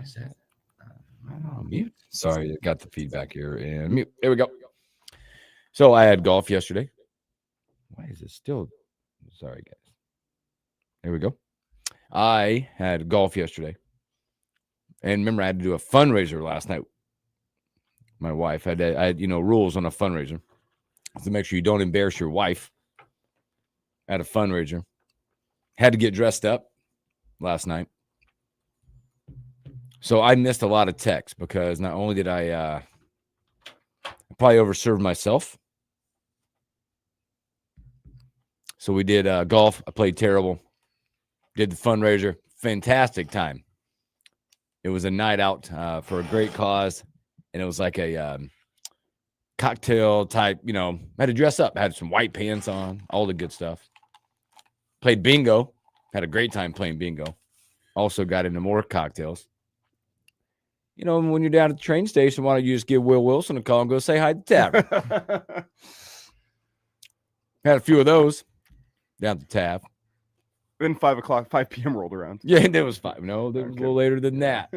is that? Mute. Sorry, got the feedback here and mute. There we go. So I had golf yesterday. Why is it still? Sorry, guys. There we go. I had golf yesterday. And remember, I had to do a fundraiser last night. My wife I had rules on a fundraiser to make sure you don't embarrass your wife at a fundraiser. Had to get dressed up last night. So I missed a lot of texts because not only did I probably overserved myself. So we did golf. I played terrible. Did the fundraiser. Fantastic time. It was a night out for a great cause. And it was like a cocktail type, I had to dress up. I had some white pants on, all the good stuff. Played bingo. Had a great time playing bingo. Also got into more cocktails. When you're down at the train station, why don't you just give Will Wilson a call and go say hi to Tav? Had a few of those down at the Tav. Then 5 p.m. rolled around. Yeah, and it was 5. No, it was a little later than that.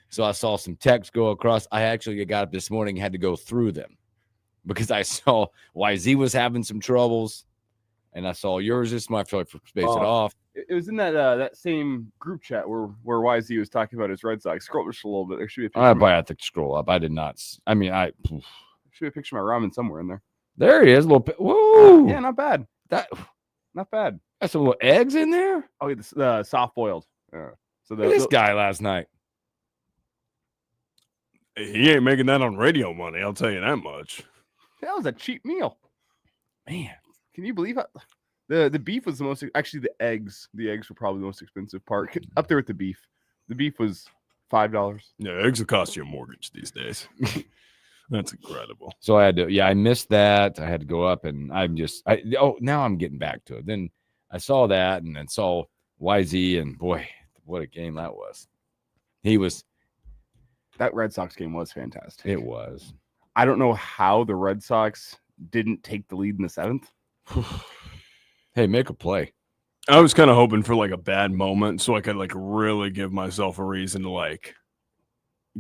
So I saw some texts go across. I actually got up this morning and had to go through them because I saw YZ was having some troubles, and I saw yours this month. I feel like space it off. It was in that same group chat where YZ was talking about his Red Sox. Scroll just a little bit. There should be a picture. I probably have to scroll up. I did not. I mean, there should be a picture of my ramen somewhere in there. There he is. A little. Whoa. Yeah, not bad. Not bad. Got some little eggs in there. Oh, the soft boiled. So this guy last night. He ain't making that on radio money. I'll tell you that much. That was a cheap meal, man. Can you believe it? The beef was the most. Actually, the eggs. The eggs were probably the most expensive part. Up there with the beef. The beef was $5. Yeah, eggs will cost you a mortgage these days. That's incredible. So I had to. Yeah, I missed that. I had to go up, and now I'm getting back to it. Then I saw that, and then saw YZ, and boy, what a game that was. That Red Sox game was fantastic. It was. I don't know how the Red Sox didn't take the lead in the 7th. Hey, make a play. I was kind of hoping for like a bad moment so I could like really give myself a reason to like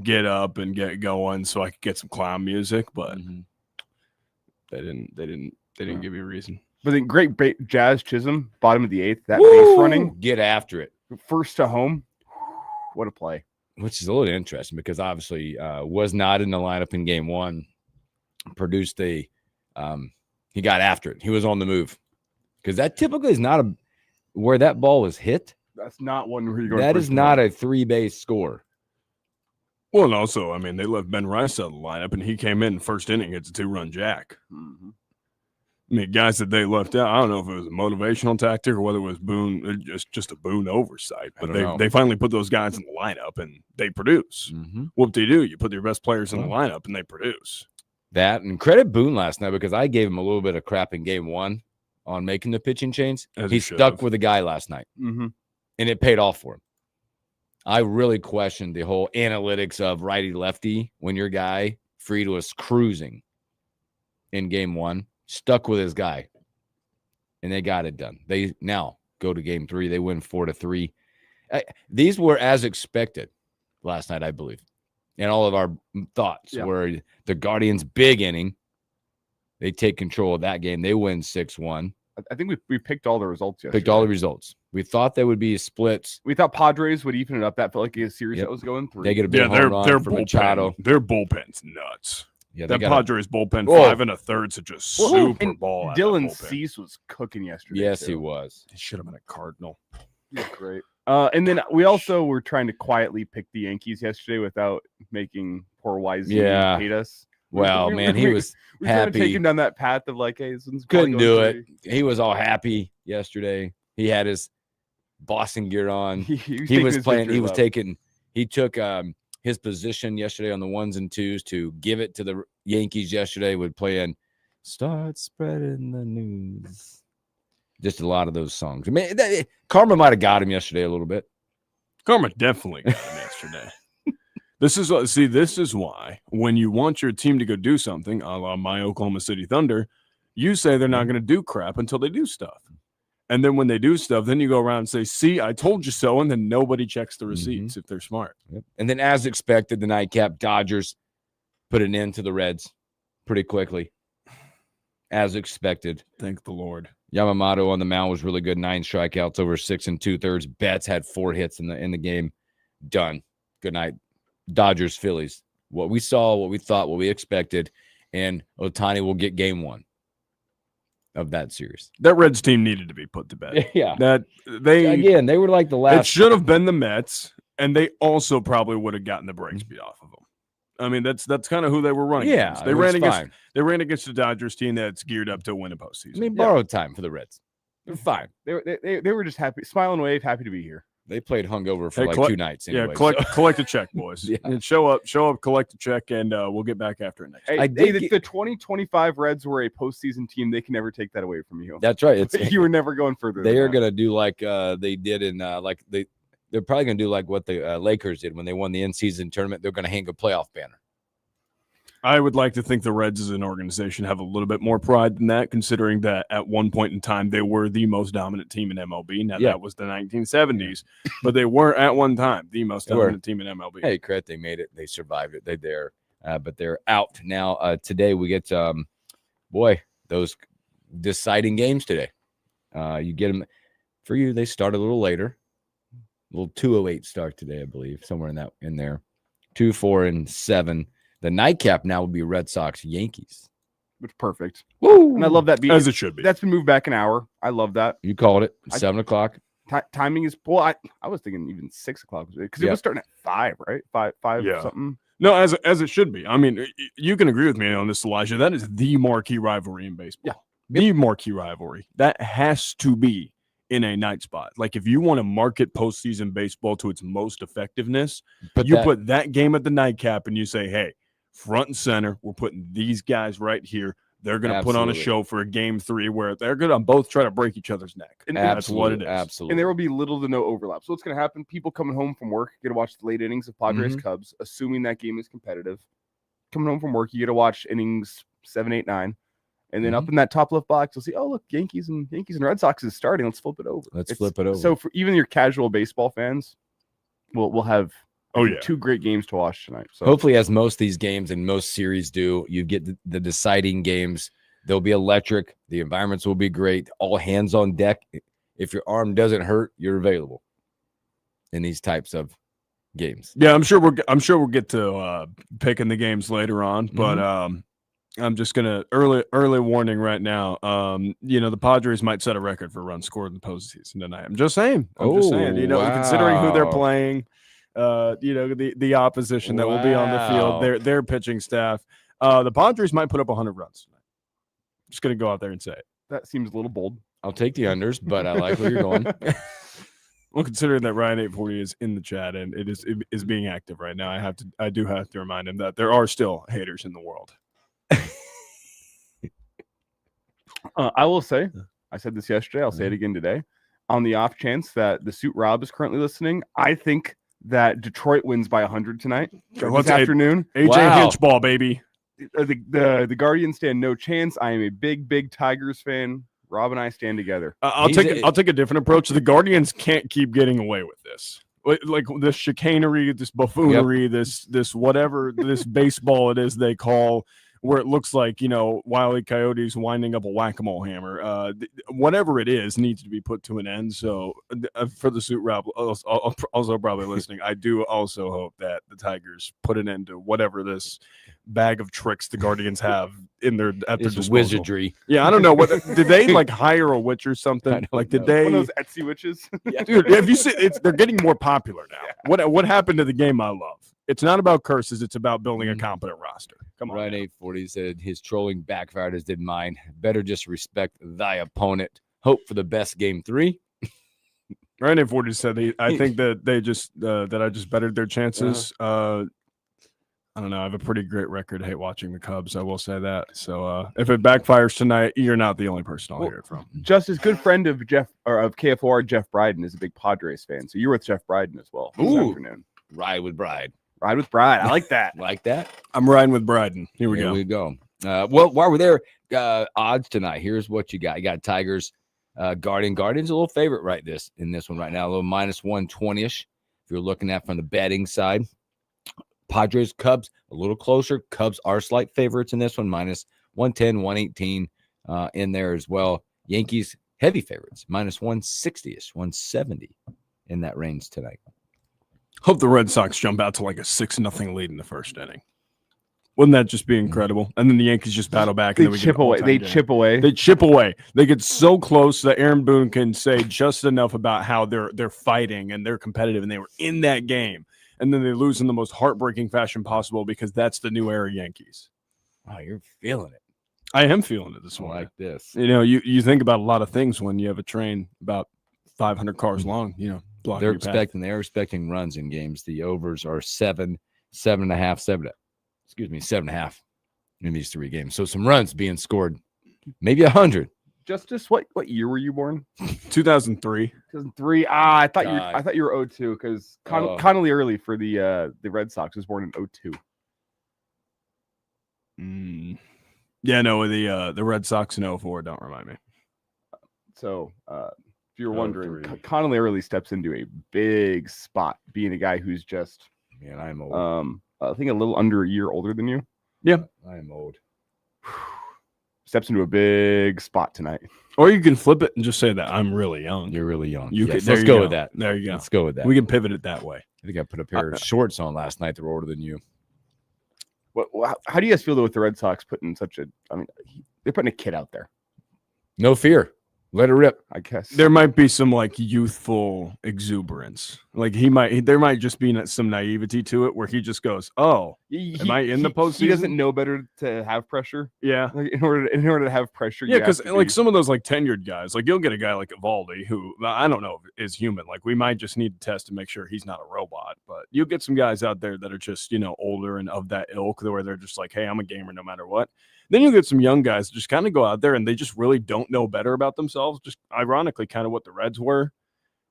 get up and get going so I could get some clown music, but they didn't give you a reason. But then great Jazz Chisholm, bottom of the 8th, that base running. Get after it. First to home. What a play. Which is a little interesting because obviously was not in the lineup in game 1. Produced he got after it. He was on the move. Because that typically is not where that ball was hit. That's not one where you're going. That is not a 3-base score. Well, and also, I mean, they left Ben Rice out of the lineup, and he came in first inning. It's a 2-run jack. Mm-hmm. I mean, guys that they left out, I don't know if it was a motivational tactic or whether it was just a Boone oversight. But they finally put those guys in the lineup, and they produce. Mm-hmm. Whoop-de-doo, you put your best players in the lineup, and they produce. That, and credit Boone last night because I gave him a little bit of crap in game 1 on making the pitching change. He stuck with the guy last night, and it paid off for him. I really questioned the whole analytics of righty-lefty when your guy, Fried, was cruising in game 1, stuck with his guy, and they got it done. They now go to game 3. They win 4-3. These were as expected last night, I believe, and all of our thoughts were the Guardians' big inning. They take control of that game. They win 6-1. I think we picked all the results yesterday. Picked all the results. We thought they would be splits. We thought Padres would even it up. That felt like a series that was going through. They get a big home run from Machado. Their bullpen's nuts. Yeah, that Padres bullpen 5 1/3 is just super ball. Dylan Cease was cooking yesterday. Yes, he was. He should have been a Cardinal. He's great. And then we also were trying to quietly pick the Yankees yesterday without making poor YZ hate us. Well, man, he was happy. We taking down that path of like, hey, this couldn't do it. He was all happy yesterday. He had his Boston gear on. He was playing. He was taking. He took his position yesterday on the 1s and 2s to give it to the Yankees yesterday. Would play in "Start Spreading the News." Just a lot of those songs. I mean, Karma might have got him yesterday a little bit. Karma definitely got him yesterday. This is why when you want your team to go do something, a la my Oklahoma City Thunder, you say they're not going to do crap until they do stuff. And then when they do stuff, then you go around and say, see, I told you so. And then nobody checks the receipts if they're smart. Yep. And then as expected, the nightcap Dodgers put an end to the Reds pretty quickly. As expected. Thank the Lord. Yamamoto on the mound was really good. 9 strikeouts over 6 2/3. Betts had 4 hits in the game. Done. Good night. Dodgers, Phillies. What we saw, what we thought, what we expected, and Ohtani will get game 1 of that series. That Reds team needed to be put to bed. Yeah. They were like the last. It should have been the Mets, and they also probably would have gotten the break speed off of them. I mean, that's kind of who they were running. Yeah, against. They ran against the Dodgers team that's geared up to win a postseason. I mean, borrowed time for the Reds. They're fine. They were just happy, smile and wave, happy to be here. They played hungover for 2 nights. Anyway, collect a check, boys. And show up, collect a check, and we'll get back after it next. The 2025 Reds were a postseason team. They can never take that away from you. That's right. You were never going further. They are going to do like they did in they're probably going to do like what the Lakers did when they won the in-season tournament. They're going to hang a playoff banner. I would like to think the Reds as an organization have a little bit more pride than that, considering that at one point in time they were the most dominant team in MLB. Now that was the 1970s, but they were at one time the most dominant team in MLB. Hey, credit, they made it. They survived it. But they're out now. Today we get those deciding games today. You get them for you. They start a little later, a little 2:08 start today, I believe, somewhere in there, 2, 4, and 7. The nightcap now will be Red Sox Yankees. Which perfect. Woo! And I love that. As it should be. That's been moved back an hour. I love that. You called it. 7 o'clock. Timing is I was thinking even 6 o'clock because it was starting at 5, right? 5 something. No, as it should be. I mean, you can agree with me on this, Elijah. That is the marquee rivalry in baseball. Yeah. The marquee rivalry. That has to be in a night spot. Like if you want to market postseason baseball to its most effectiveness, put that game at the nightcap and you say, hey, front and center, we're putting these guys right here. They're going to put on a show for a game 3 where they're going to both try to break each other's neck. And that's what it is. Absolutely. And there will be little to no overlap. So what's going to happen? People coming home from work get to watch the late innings of Padres Cubs, assuming that game is competitive. Coming home from work, you get to watch innings 7, 8, 9. And then up in that top left box, you'll see, oh, look, Yankees and Red Sox is starting. Let's flip it over. So for even your casual baseball fans, we'll have 2 great games to watch tonight. So hopefully, as most of these games and most series do, you get the deciding games. They'll be electric. The environments will be great. All hands on deck. If your arm doesn't hurt, you're available in these types of games. Yeah, I'm sure we'll get to picking the games later on, but I'm just gonna early warning right now. The Padres might set a record for runs scored in the postseason tonight. I'm just saying. Considering who they're playing. The opposition that will be on the field, their pitching staff. The Padres might put up 100 runs tonight. Just going to go out there and say it. That seems a little bold. I'll take the unders, but I like where you're going. Well, considering that Ryan 840 is in the chat and it is being active right now, I do have to remind him that there are still haters in the world. I will say, I said this yesterday, I'll say it again today. On the off chance that the Suit Rob is currently listening, I think that Detroit wins by 100 tonight. This afternoon. AJ Hinchball, baby. The Guardians stand no chance. I am a big Tigers fan. Rob and I stand together. I'll take a different approach. The Guardians can't keep geting away with this. Like this chicanery, this buffoonery, this whatever, this baseball it is they call, where it looks like, Wile E. Coyote's winding up a whack-a-mole hammer. Whatever it is needs to be put to an end. So for the Suit Rob, also probably listening, I do also hope that the Tigers put an end to whatever this bag of tricks the Guardians have at their disposal. Wizardry. Yeah, I don't know. Did they hire a witch or something? Did they? One of those Etsy witches? Yeah, dude, have you seen? They're getting more popular now. Yeah. What happened to the game I love? It's not about curses. It's about building a competent roster. Come on. Ryan 840 said his trolling backfired as did mine. Better just respect thy opponent. Hope for the best game 3. Ryan 840 said I think that they just that I just bettered their chances. I don't know. I have a pretty great record. I hate watching the Cubs. I will say that. So if it backfires tonight, you're not the only person I'll hear it from. Just as good friend of KFOR, Jeff Bryden, is a big Padres fan. So you're with Jeff Bryden as well this afternoon. Ride with Bride. Ride with Bride. I like that. Like that? I'm riding with Bryden. Here we go. Well, while we're there, odds tonight. Here's what you got. You got Tigers Guardian's a little favorite in this one right now, a little minus 120-ish. If you're looking at from the betting side, Padres, Cubs, a little closer. Cubs are slight favorites in this one, minus 110, 118 in there as well. Yankees, heavy favorites, minus 160-ish, 170 in that range tonight. Hope the Red Sox jump out to like a 6-0 lead in the first inning. Wouldn't that just be incredible? And then the Yankees just battle back. And they chip away. They chip away. They chip away. They get so close that Aaron Boone can say just enough about how they're fighting and they're competitive and they were in that game. And then they lose in the most heartbreaking fashion possible because that's the new era Yankees. Oh, you're feeling it. I am feeling it this morning. Like this. You know, you think about a lot of things when you have a train about 500 cars long, you know. They're expecting runs in games. The overs are 7, 7.5, 7.5 in these 3 games. So some runs being scored, maybe 100. Justice, what year were you born? 2003. 2003. I thought you were 02 because Connolly Early for the Red Sox was born in 02. Yeah, no, the Red Sox in 04. Don't remind me. So if you're wondering, Connolly Early steps into a big spot, being a guy who's just I'm old. I think a little under a year older than you. Yeah, I am old. Steps into a big spot tonight. Or you can flip it and just say that I'm really young. You're really young. Let's go with that. There you go. Let's go with that. We can pivot it that way. I think I put a pair of shorts on last night that were older than you. How do you guys feel though with the Red Sox putting they're putting a kid out there? No fear. Let it rip. I guess there might be some like youthful exuberance. Like there might just be some naivety to it where he just goes, "Oh, am I in the postseason?" He doesn't know better to have pressure. Yeah, like in order to have pressure. Yeah, because like some of those like tenured guys, like you'll get a guy like Evaldi who I don't know if is human. Like we might just need to test to make sure he's not a robot. But you'll get some guys out there that are just older and of that ilk where they're just like, "Hey, I'm a gamer no matter what." Then you'll get some young guys that just kind of go out there and they just really don't know better about themselves. Just ironically, kind of what the Reds were,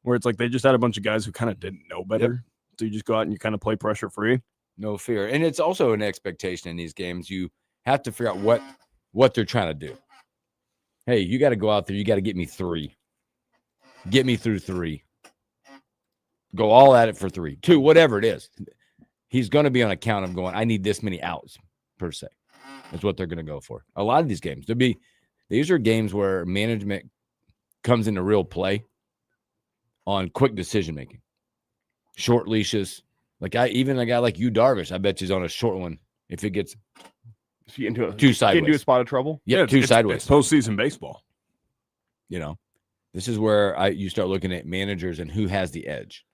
where it's like they just had a bunch of guys who kind of didn't know better. Yep. So you just go out and you kind of play pressure free. No fear. And it's also an expectation in these games. You have to figure out what they're trying to do. Hey, you got to go out there. You got to get me 3. Get me through 3. Go all at it for 3, 2, whatever it is. He's going to be on account of going, I need this many outs per se. That's what they're going to go for. A lot of these games, these are games where management comes into real play on quick decision making, short leashes. Like even a guy like you, Darvish, I bet you's on a short one if it gets too sideways. Into a spot of trouble. Yeah, too sideways. It's postseason baseball. This is where you start looking at managers and who has the edge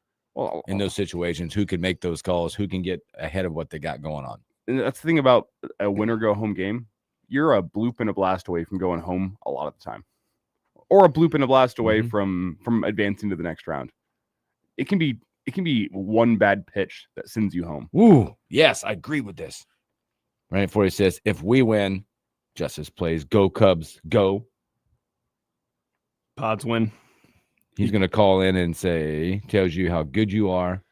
in those situations, who can make those calls, who can get ahead of what they got going on. And that's the thing about a win or go home game. You're a bloop and a blast away from going home a lot of the time, or a bloop and a blast away from advancing to the next round. It can be one bad pitch that sends you home. Ooh, yes, I agree with this. Right before he says, if we win, Justice plays, go Cubs, go. Pods win. He's going to call in and tells you how good you are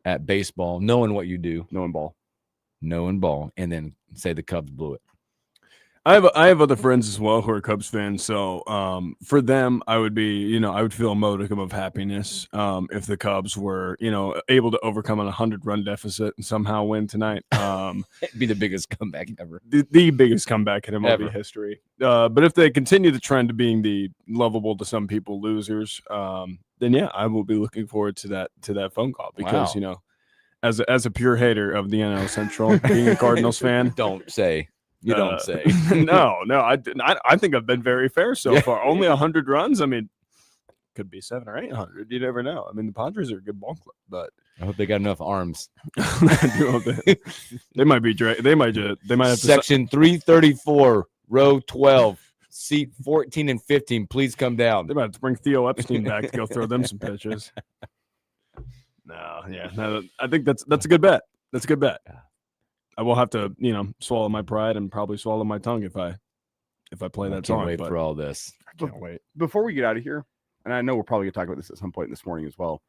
at baseball, knowing what you do. Knowing ball, and then say the Cubs blew it. I have other friends as well who are Cubs fans, so for them, I would feel a modicum of happiness if the Cubs were, able to overcome a 100-run deficit and somehow win tonight. It'd be the biggest comeback ever. The biggest comeback in MLB history. But if they continue the trend of being the lovable to some people losers, then yeah, I will be looking forward to that phone call because as a pure hater of the NL Central, being a Cardinals fan, don't say. Don't say. No. I think I've been very fair so far. Only 100 runs. I mean, could be 700 or 800. You never know. I mean, the Padres are a good ball club, but I hope they got enough arms. They might be. They might have Section 334, row 12, seat 14 and 15. Please come down. They might have to bring Theo Epstein back to go throw them some pitches. No, I think that's a good bet. That's a good bet. I will have to, swallow my pride and probably swallow my tongue if I play that song. Wait for all this. I can't wait. Before we get out of here, and I know we're probably going to talk about this at some point this morning as well.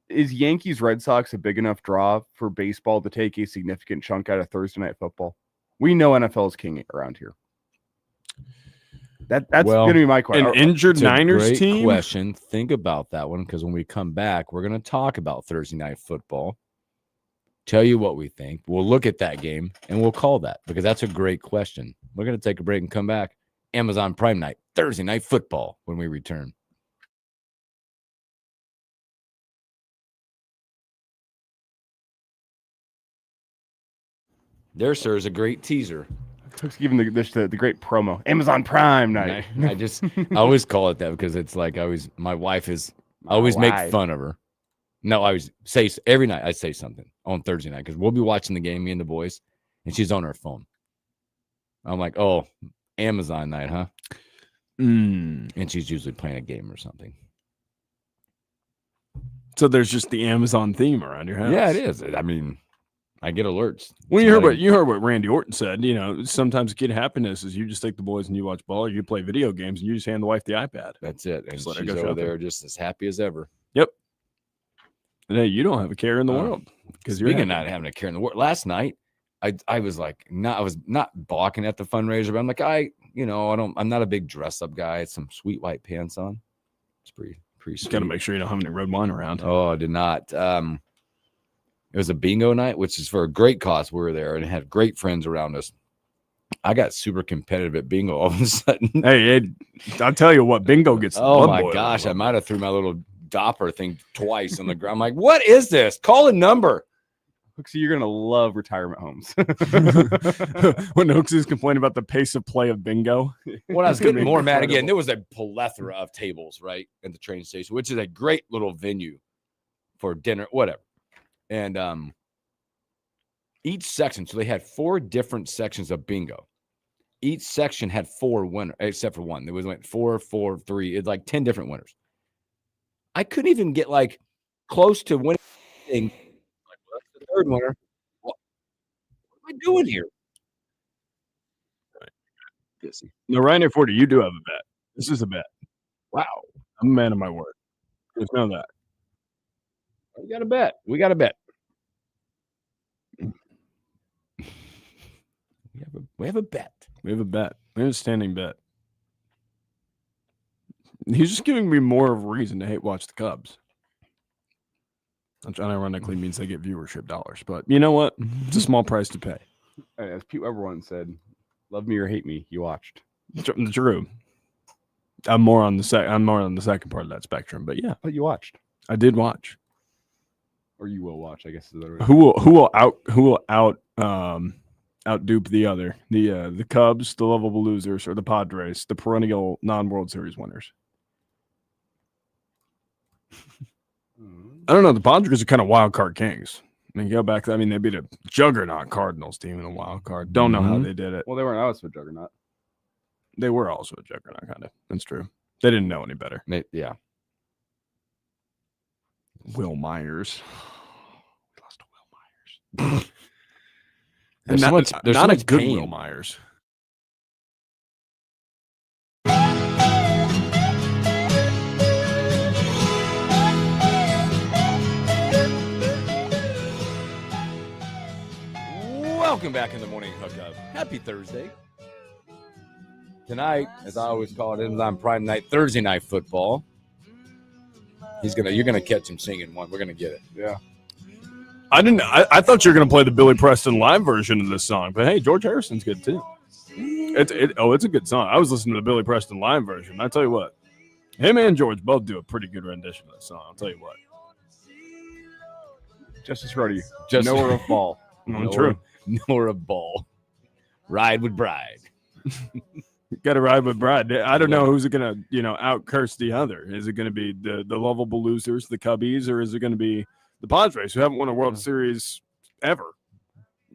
Is Yankees Red Sox a big enough draw for baseball to take a significant chunk out of Thursday night football? We know NFL is king around here. That's going to be my question. An injured Niners great team? Question. Think about that one, because when we come back, we're going to talk about Thursday night football. Tell you what we think. We'll look at that game and we'll call that, because that's a great question. We're going to take a break and come back. Amazon Prime Night, Thursday night football when we return. There, sir, is a great teaser. Took's giving the great promo. Amazon Prime Night. I always call it that because it's like my wife is always make fun of her. No, I always say every night I say something on Thursday night because we'll be watching the game, me and the boys, and she's on her phone. I'm like, oh, Amazon night, huh? And she's usually playing a game or something. So there's just the Amazon theme around your house. Yeah, it is. I mean, I get alerts. Well, you heard what Randy Orton said. You know, sometimes kid happiness is you just take the boys and you watch ball, or you play video games, and you just hand the wife the iPad. That's it. And she's over there just as happy as ever. Yep. And hey, you don't have a care in the world. Because you're not having a care in the world. Last night, I was like, I was not balking at the fundraiser, but I'm like, I'm not a big dress up guy. It's some sweet white pants on. It's pretty sweet. Got to make sure you don't have any red wine around. Oh, I did not. It was a bingo night, which is for a great cause. We were there and had great friends around us. I got super competitive at bingo all of a sudden. Hey, I'll tell you what, bingo gets. Oh my gosh, I might have threw my little dopper thing twice on the ground. I'm like, what is this? Call a number. Hooksy, you're gonna love retirement homes. When Hooksy's complaining about the pace of play of bingo. When I was getting more mad again, there was a plethora of tables right at the train station, which is a great little venue for dinner, whatever. And each section, so they had 4 different sections of bingo. Each section had 4 winners, except for one. There went 4, 4, 3. It's like 10 different winners. I couldn't even get like close to winning. Like, well, that's the third winner. What am I doing here? Right. No, Ryan at 40, you do have a bet. This is a bet. Wow. I'm a man of my word. Just know that. We got a bet. We have a bet. We have a bet. We have a standing bet. He's just giving me more of a reason to hate watch the Cubs. Which ironically means they get viewership dollars. But you know what? It's a small price to pay. As Pete Weber once said, love me or hate me, you watched. True. I'm more on the second part of that spectrum. But yeah. But you watched. I did watch. Or you will watch, I guess. Is that right? Who will outdupe the other? The Cubs, the lovable losers, or the Padres, the perennial non-World Series winners? I don't know. The Padres are kind of wild card kings. I mean, go back. I mean, they beat a juggernaut Cardinals team in a wild card. Don't know how they did it. Well, they weren't also a juggernaut. They were also a juggernaut, kind of. That's true. They didn't know any better. Yeah. Will Myers. We lost to Will Myers. There's not a good pain. Will Myers. Welcome back in the morning hookup. Happy Thursday. Tonight, as I always call it, Amazon Prime Night, Thursday night football. You're gonna catch him singing one. We're gonna get it. Yeah. I thought you were gonna play the Billy Preston live version of this song, but hey, George Harrison's good too. It's a good song. I was listening to the Billy Preston live version. I tell you what, him and George both do a pretty good rendition of this song. I'll tell you what. Justice Roddy, knower of ball. True. Knower of ball. Ride with bride. Got to ride with Brad. I don't know who's going to, out curse the other. Is it going to be the lovable losers, the Cubbies, or is it going to be the Padres, who haven't won a World Series ever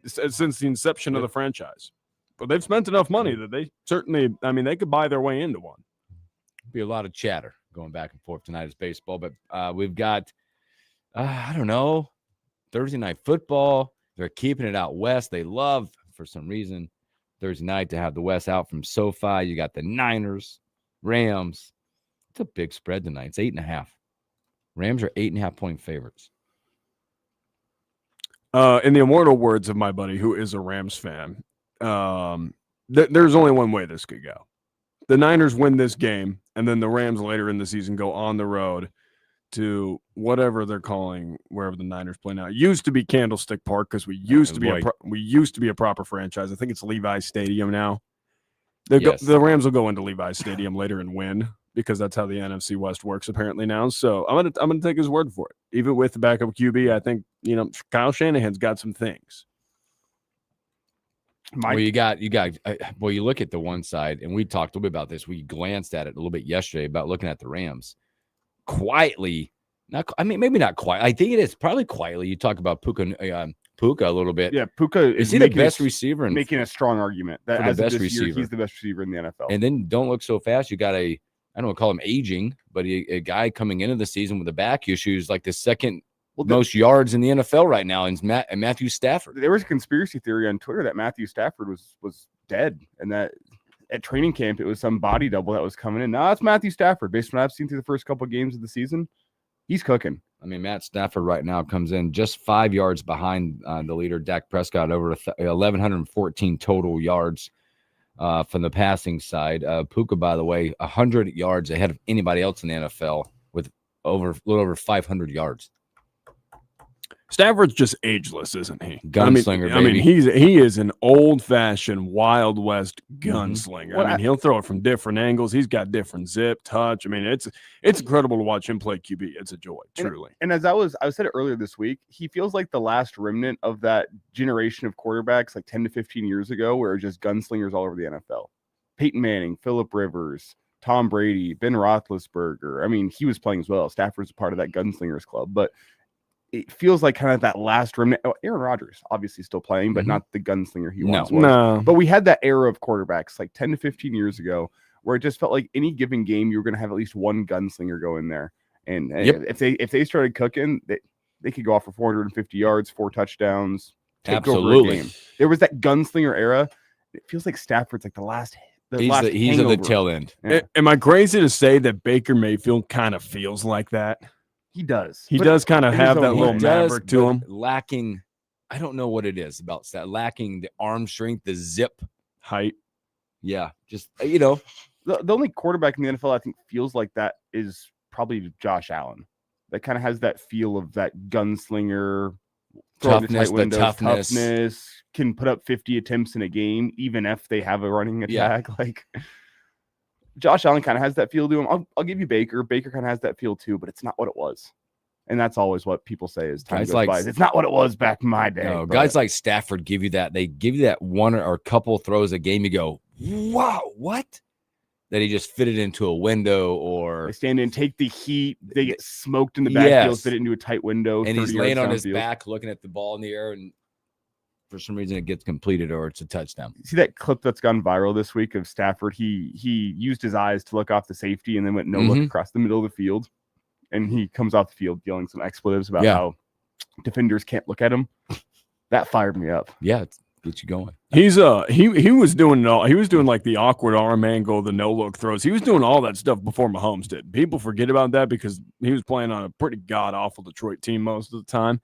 since the inception of the franchise? But they've spent enough money that they certainly, they could buy their way into one. Be a lot of chatter going back and forth tonight as baseball, but we've got, I don't know, Thursday night football. They're keeping it out west. They love, for some reason, Thursday night to have the West out from SoFi. You got the Niners, Rams. It's a big spread tonight. It's 8.5. Rams are 8.5-point favorites. In the immortal words of my buddy, who is a Rams fan, there's only one way this could go. the Niners win this game, and then the Rams later in the season go on the road to whatever they're calling wherever the Niners play now. It used to be Candlestick Park because we used to be a proper franchise. I think it's Levi's Stadium now. The Rams will go into Levi's Stadium later and win because that's how the NFC West works apparently now. So I'm gonna take his word for it. Even with the backup QB, I think Kyle Shanahan's got some things. Well, you look at the one side, and we talked a little bit about this. We glanced at it a little bit yesterday about looking at the Rams. Quietly, maybe not quite. I think it is probably quietly. You talk about Puka a little bit. Yeah, Puka is he the best receiver? Making a strong argument that as the best receiver, he's the best receiver in the NFL. And then don't look so fast. You got I don't want to call him aging, but a guy coming into the season with a back issues, like the second most yards in the NFL right now, is Matthew Stafford. There was a conspiracy theory on Twitter that Matthew Stafford was dead, and that at training camp it was some body double that was coming in. Now it's Matthew Stafford. Based on what I've seen through the first couple of games of the season, he's cooking. I mean, Matt Stafford right now comes in just 5 yards behind the leader, Dak Prescott, over 1,114 total yards from the passing side. Puka, by the way, 100 yards ahead of anybody else in the NFL with a little over 500 yards. Stafford's just ageless, isn't he? Gunslinger, baby. I mean, he is an old-fashioned Wild West gunslinger. Well, he'll throw it from different angles. He's got different zip, touch. I mean, it's incredible to watch him play QB. It's a joy, truly. And as I said it earlier this week, he feels like the last remnant of that generation of quarterbacks like 10 to 15 years ago where it was just gunslingers all over the NFL. Peyton Manning, Phillip Rivers, Tom Brady, Ben Roethlisberger. I mean, he was playing as well. Stafford's a part of that gunslingers club, but it feels like kind of that last remnant. Oh, Aaron Rodgers, obviously still playing, but not the gunslinger he once was. No. But we had that era of quarterbacks like 10 to 15 years ago where it just felt like any given game you were going to have at least one gunslinger go in there. And if they started cooking, they could go off for 450 yards, 4 touchdowns, take over a game. There was that gunslinger era. It feels like Stafford's like the last. He's at the tail end. Yeah. Am I crazy to say that Baker Mayfield kind of feels like that? He does. He does kind of have that little maverick to him. Lacking, I don't know what it is about that. Lacking the arm strength, the zip height. Yeah, just the only quarterback in the NFL I think feels like that is probably Josh Allen. That kind of has that feel of that gunslinger, toughness, can put up 50 attempts in a game, even if they have a running attack. Yeah. Like Josh Allen kind of has that feel to him. I'll give you Baker. Baker kind of has that feel too, but it's not what it was. And that's always what people say as time goes by. It's not what it was back in my day. No, guys like Stafford give you that. They give you that one or a couple throws a game. You go, wow, what? That he just fit it into a window, or they stand in, take the heat. They get smoked in the backfield, fit it into a tight window. And he's laying on his back, looking at the ball in the air, and for some reason it gets completed or it's a touchdown. See that clip that's gone viral this week of Stafford? He used his eyes to look off the safety and then went look across the middle of the field. And he comes off the field yelling some expletives about how defenders can't look at him. That fired me up. Yeah, it gets you going. He's he was doing it all. He was doing like the awkward arm angle, the no look throws. He was doing all that stuff before Mahomes did. People forget about that because he was playing on a pretty god awful Detroit team most of the time.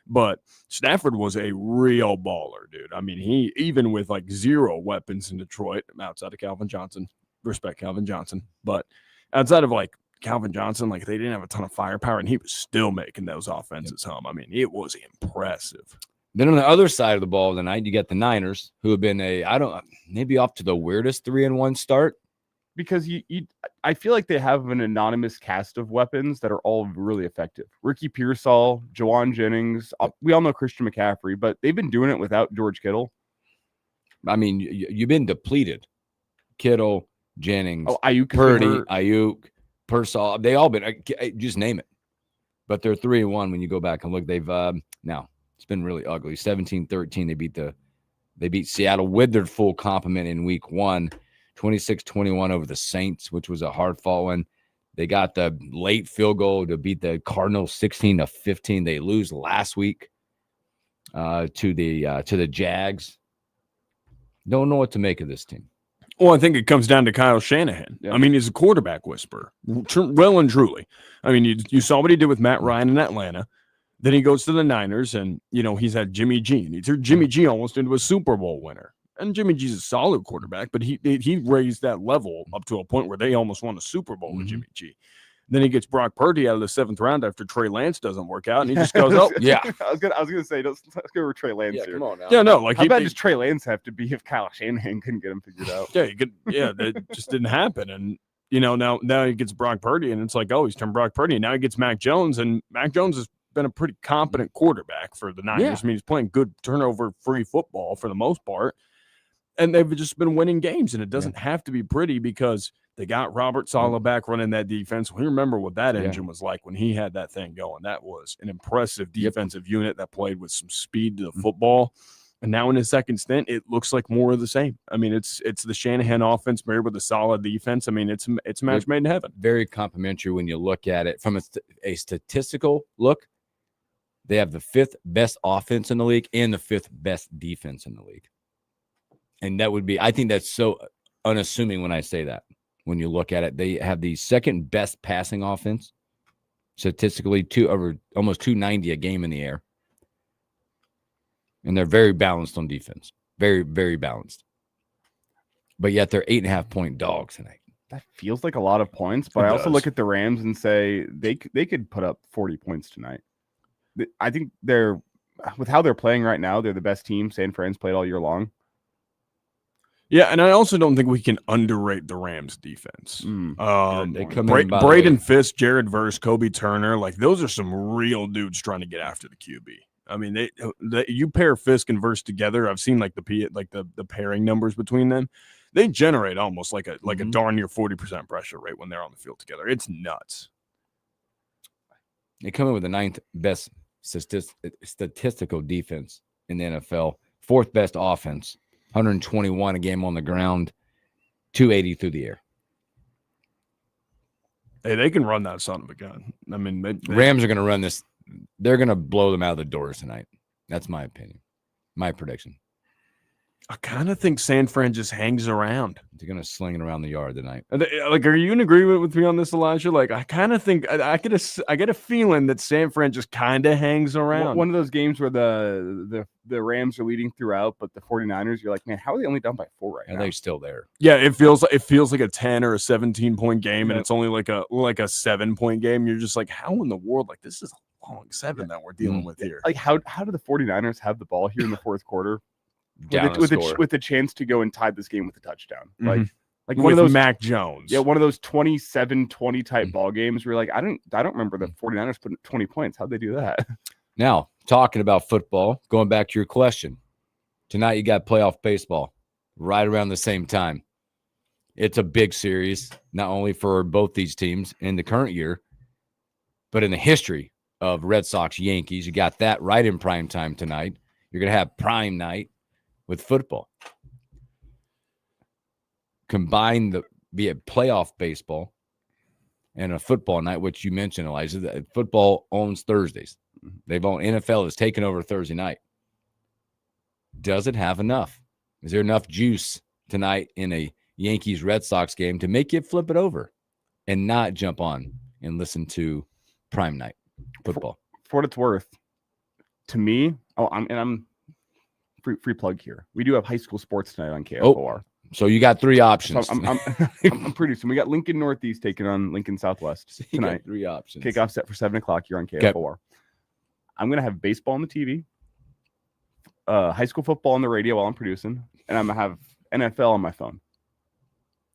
But Stafford was a real baller, dude. I mean, he even with like zero weapons in Detroit outside of Calvin Johnson, respect Calvin Johnson, but outside of like Calvin Johnson, like they didn't have a ton of firepower, and he was still making those offenses home. I mean, it was impressive. Then on the other side of the ball tonight, you got the Niners, who have been maybe off to the weirdest 3-1 start. Because I feel like they have an anonymous cast of weapons that are all really effective. Ricky Pearsall, Jawan Jennings, we all know Christian McCaffrey, but they've been doing it without George Kittle. I mean, you've been depleted. Kittle, Jennings, Purdy, Ayuk, Pearsall, they all been, just name it. But they're 3-1 when you go back and look. They've now it's been really ugly. 17-13. They beat Seattle with their full complement in week 1. 26-21 over the Saints, which was a hard-fought one. They got the late field goal to beat the Cardinals 16-15. They lose last week to the Jags. Don't know what to make of this team. Well, I think it comes down to Kyle Shanahan. Yeah. I mean, he's a quarterback whisperer, well and truly. I mean, you saw what he did with Matt Ryan in Atlanta. Then he goes to the Niners, and, he's had Jimmy G. And he turned Jimmy G almost into a Super Bowl winner. And Jimmy G's a solid quarterback, but he raised that level up to a point where they almost won a Super Bowl with Jimmy G. Then he gets Brock Purdy out of the 7th round after Trey Lance doesn't work out, and he just goes, "Oh, yeah." I was gonna say, let's go with Trey Lance here. Come on now. Yeah, no, like how bad does Trey Lance have to be if Kyle Shanahan couldn't get him figured out? That just didn't happen. And now he gets Brock Purdy, and it's like, oh, he's turned Brock Purdy, and now he gets Mac Jones, and Mac Jones has been a pretty competent quarterback for the Niners. Yeah. I mean, he's playing good turnover-free football for the most part, and they've just been winning games, and it doesn't have to be pretty because they got Robert Saleh back running that defense. We remember what that engine was like when he had that thing going. That was an impressive defensive unit that played with some speed to the football. And now in his second stint, it looks like more of the same. I mean, it's the Shanahan offense married with a solid defense. I mean, it's a match made in heaven. Very complimentary when you look at it from a statistical look. They have the 5th best offense in the league and the 5th best defense in the league. And that would be, I think that's so unassuming when I say that. When you look at it, they have the 2nd best passing offense, statistically almost 290 a game in the air. And they're very balanced on defense. Very, very balanced. But yet they're 8.5-point dogs tonight. That feels like a lot of points, but I also look at the Rams and say they could put up 40 points tonight. I think with how they're playing right now, they're the best team San Fran's played all year long. Yeah, and I also don't think we can underrate the Rams defense. They come in Braden Fisk, Jared Verse, Kobe Turner, like those are some real dudes trying to get after the QB. I mean, you pair Fisk and Verse together. I've seen like the pairing numbers between them. They generate almost like a darn near 40% pressure rate when they're on the field together. It's nuts. They come in with the 9th best statistical defense in the NFL, 4th best offense. 121 a game on the ground, 280 through the air. Hey, they can run that son of a gun. I mean, Rams are going to run this. They're going to blow them out of the doors tonight. That's my opinion, my prediction. I kind of think San Fran just hangs around. They're going to sling it around the yard tonight. Like, are you in agreement with me on this, Elijah? Like, I kind of think I get a feeling that San Fran just kind of hangs around. One of those games where the Rams are leading throughout, but the 49ers, you're like, man, how are they only down by 4 right now? They're still there. Yeah, it feels like a 10 or a 17-point game, and it's only like a 7-point game. You're just like, how in the world? Like, this is a long 7 that we're dealing with here. Like, how do the 49ers have the ball here in the 4th quarter? With a chance to go and tie this game with a touchdown. Like one of those Mac Jones. Yeah, one of those 27-20 type ball games where you're like, I don't remember the 49ers putting 20 points. How'd they do that? Now, talking about football, going back to your question. Tonight you got playoff baseball right around the same time. It's a big series, not only for both these teams in the current year, but in the history of Red Sox Yankees. You got that right in prime time tonight. You're going to have prime night with football. Combine be it playoff baseball and a football night, which you mentioned, Elijah, that football owns Thursdays. NFL has taken over Thursday night. Does it have enough? Is there enough juice tonight in a Yankees Red Sox game to make you flip it over and not jump on and listen to prime night football? For what it's worth, to me, I'm free plug here. We do have high school sports tonight on KFOR. So you got 3 options. So I'm producing. We got Lincoln Northeast taking on Lincoln Southwest tonight. 3 options. Kickoff set for 7:00 here on KFOR. Okay. I'm gonna have baseball on the TV, high school football on the radio while I'm producing, and I'm gonna have NFL on my phone.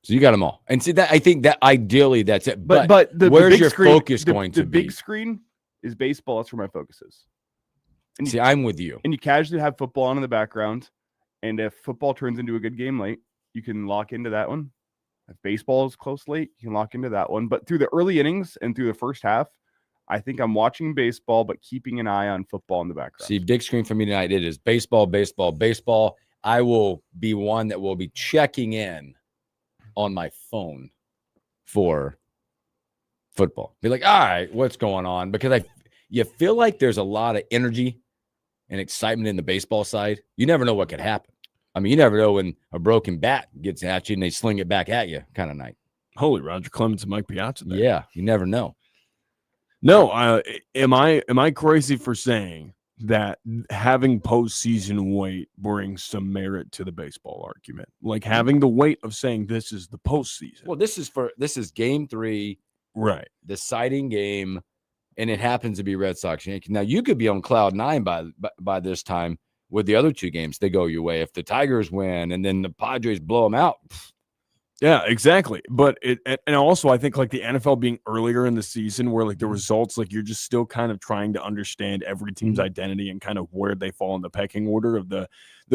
So you got them all. And see that I think that ideally that's it. But where's your screen, focus going to be? The big screen is baseball. That's where my focus is. And see, I'm with you. And you casually have football on in the background. And if football turns into a good game late, you can lock into that one. If baseball is close late, you can lock into that one. But through the early innings and through the first half, I think I'm watching baseball, but keeping an eye on football in the background. See, big screen for me tonight, it is baseball, baseball, baseball. I will be one that will be checking in on my phone for football. Be like, all right, what's going on? Because you feel like there's a lot of energy and excitement in the baseball side. You never know what could happen. I mean, you never know when a broken bat gets at you and they sling it back at you kind of night. Holy Roger Clemens and Mike Piazza there. Yeah, you never know. No, am I crazy for saying that having postseason weight brings some merit to the baseball argument. Like having the weight of saying this is the postseason. Well, this is game 3, right? Deciding game, and it happens to be Red Sox Yankees. Now you could be on cloud 9 by this time with the other 2 games. They go your way. If the Tigers win and then the Padres blow them out. Yeah, exactly. But and also I think like the NFL being earlier in the season where like the results, like you're just still kind of trying to understand every team's identity and kind of where they fall in the pecking order of the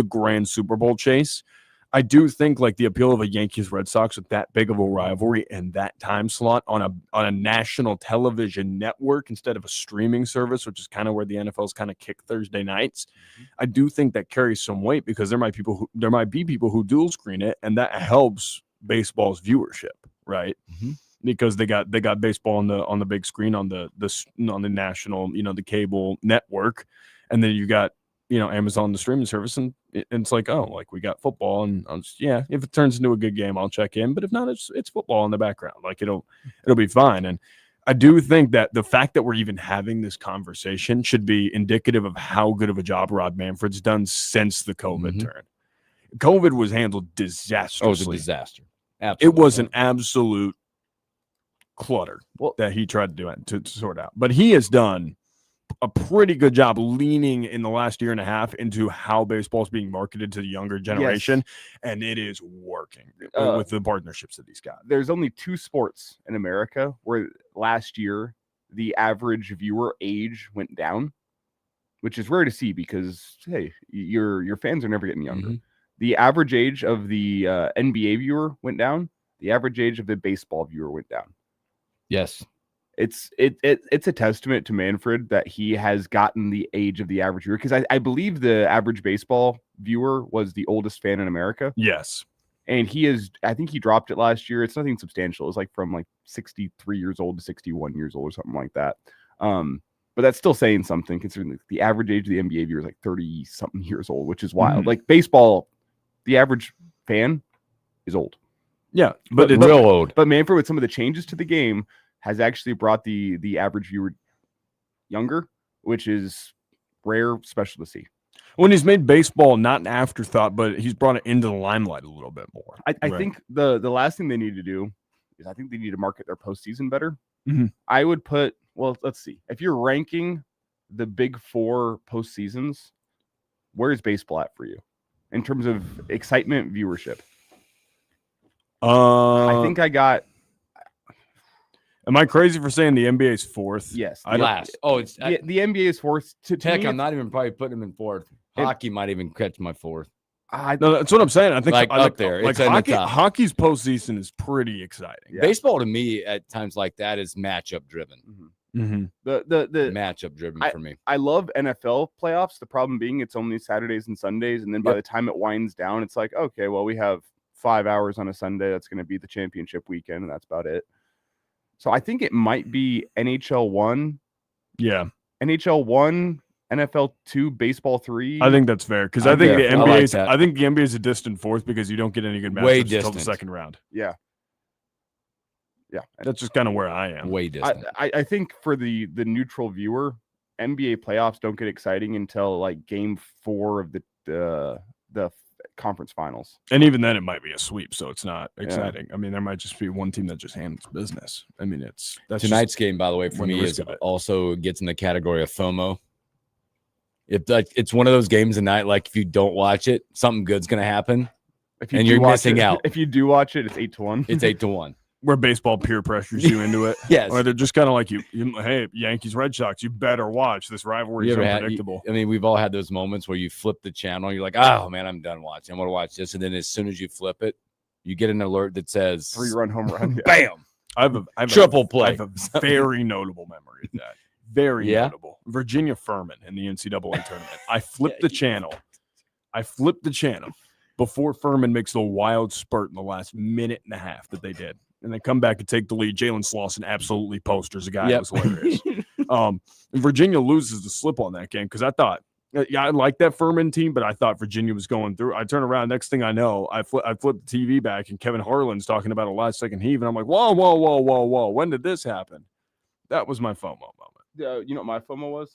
grand Super Bowl chase. I do think like the appeal of a Yankees Red Sox with that big of a rivalry and that time slot on a national television network instead of a streaming service, which is kind of where the NFL's kind of kick Thursday nights. I do think that carries some weight because there might be people who dual screen it, and that helps baseball's viewership, right? Because they got baseball on the big screen on the national, the cable network, and then you got Amazon, the streaming service, and it's like, oh, like we got football, and if it turns into a good game, I'll check in, but if not, it's football in the background, like it'll be fine. And I do think that the fact that we're even having this conversation should be indicative of how good of a job Rob Manfred's done since the COVID turn. COVID was handled disastrously. Oh, it was a disaster. Absolutely. It was an absolute clutter that he tried to do to sort out. But he has done a pretty good job leaning in the last year and a half into how baseball is being marketed to the younger generation, and it is working with the partnerships that he's got. There's only 2 sports in America where last year the average viewer age went down, which is rare to see because, hey, your fans are never getting younger. The average age of the NBA viewer went down. The average age of the baseball viewer went down. Yes. It's a testament to Manfred that he has gotten the age of the average viewer, because I believe the average baseball viewer was the oldest fan in America. Yes. And I think he dropped it last year. It's nothing substantial. It's like from 63 years old to 61 years old or something like that. But that's still saying something considering the average age of the NBA viewer is like 30 something years old, which is wild. Like baseball, the average fan is old. Yeah, but it's real old. But Manfred, with some of the changes to the game, has actually brought the average viewer younger, which is rare, special to see. When he's made baseball not an afterthought, but he's brought it into the limelight a little bit more. I think the last thing they need to do is I think they need to market their postseason better. I would put, let's see. If you're ranking the big 4 postseasons, where's baseball at for you in terms of excitement, viewership? I think I got. Am I crazy for saying the NBA is 4th? Yes. Last. Oh, it's the NBA is 4th. Heck, I'm not even probably putting him in 4th. Hockey might even catch my 4th. No, that's what I'm saying. I think up there. Like hockey's postseason is pretty exciting. Yeah. Baseball to me at times like that is matchup driven. The matchup driven for me. I love NFL playoffs. The problem being it's only Saturdays and Sundays, and then by the time it winds down, it's like, okay, well, we have 5 hours on a Sunday. That's going to be the championship weekend, and that's about it. So I think it might be NHL 1. Yeah. NHL 1, NFL 2, baseball 3. I think that's fair because I think the NBA is a distant 4th because you don't get any good matchups until the second round. Yeah. Yeah. That's just kind of where I am. Way distant. I think for the neutral viewer, NBA playoffs don't get exciting until like game 4 of the conference finals, and even then it might be a sweep, so it's not exciting. I mean, there might just be one team that just handles business. I mean, that's tonight's game, by the way, for me is also gets in the category of FOMO. It's one of those games tonight, like if you don't watch it, something good's gonna happen, and you're missing out. If you do watch it, it's 8-1. It's 8-1. Where baseball peer pressures you into it. Yes. Or they're just kind of like you, hey, Yankees, Red Sox, you better watch. This rivalry is unpredictable. I mean, we've all had those moments where you flip the channel. You're like, oh, man, I'm done watching. I'm going to watch this. And then as soon as you flip it, you get an alert that says 3-run home run. Bam. I have a triple play. I have a very notable memory of that. Very notable. Virginia Furman in the NCAA tournament. I flipped the channel. Before Furman makes the wild spurt in the last minute and a half that they did. And they come back and take the lead. Jalen Slauson absolutely posters a guy. It was hilarious. And Virginia loses the slip on that game because I thought, I like that Furman team, but I thought Virginia was going through. I turn around. Next thing I know, I flip the TV back, and Kevin Harlan's talking about a last-second heave. And I'm like, whoa. When did this happen? That was my FOMO moment. You know what my FOMO was?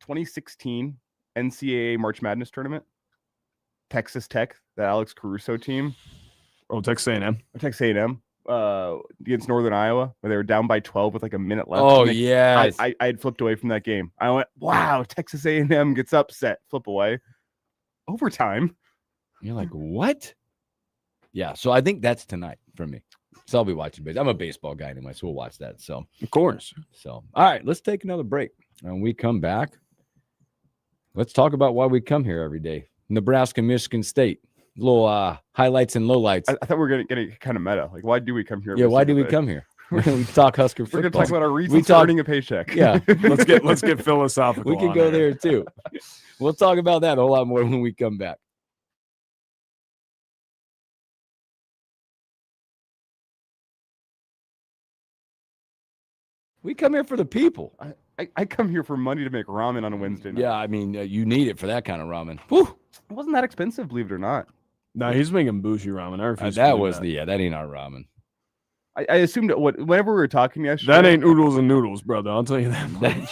2016 NCAA March Madness tournament. Texas Tech, the Alex Caruso team. Oh, Texas A&M. Texas A&M against Northern Iowa, where they were down by 12 with like a minute left. Oh, yeah. I had flipped away from that game. I went, wow, Texas A&M gets upset. Flip away. Overtime. You're like, what? Yeah, so I think that's tonight for me. So I'll be watching baseball. I'm a baseball guy anyway, so we'll watch that. So of course. So all right, let's take another break. When we come back, let's talk about why we come here every day. Nebraska, Michigan State. Little highlights and lowlights. I thought we were getting kind of meta. Like, why do we come here? Yeah, why do we come here? We talk Husker football. We're gonna talk about our reasons for earning a paycheck. Yeah, let's get philosophical. We can go there too. We'll talk about that a whole lot more when we come back. We come here for the people. I come here for money to make ramen on a Wednesday night. Yeah, I mean, you need it for that kind of ramen. Whew. It wasn't that expensive, believe it or not. No, he's making bougie ramen. I refuse that ain't our ramen. I assumed whenever we were talking yesterday. That ain't oodles and noodles, brother. I'll tell you that much.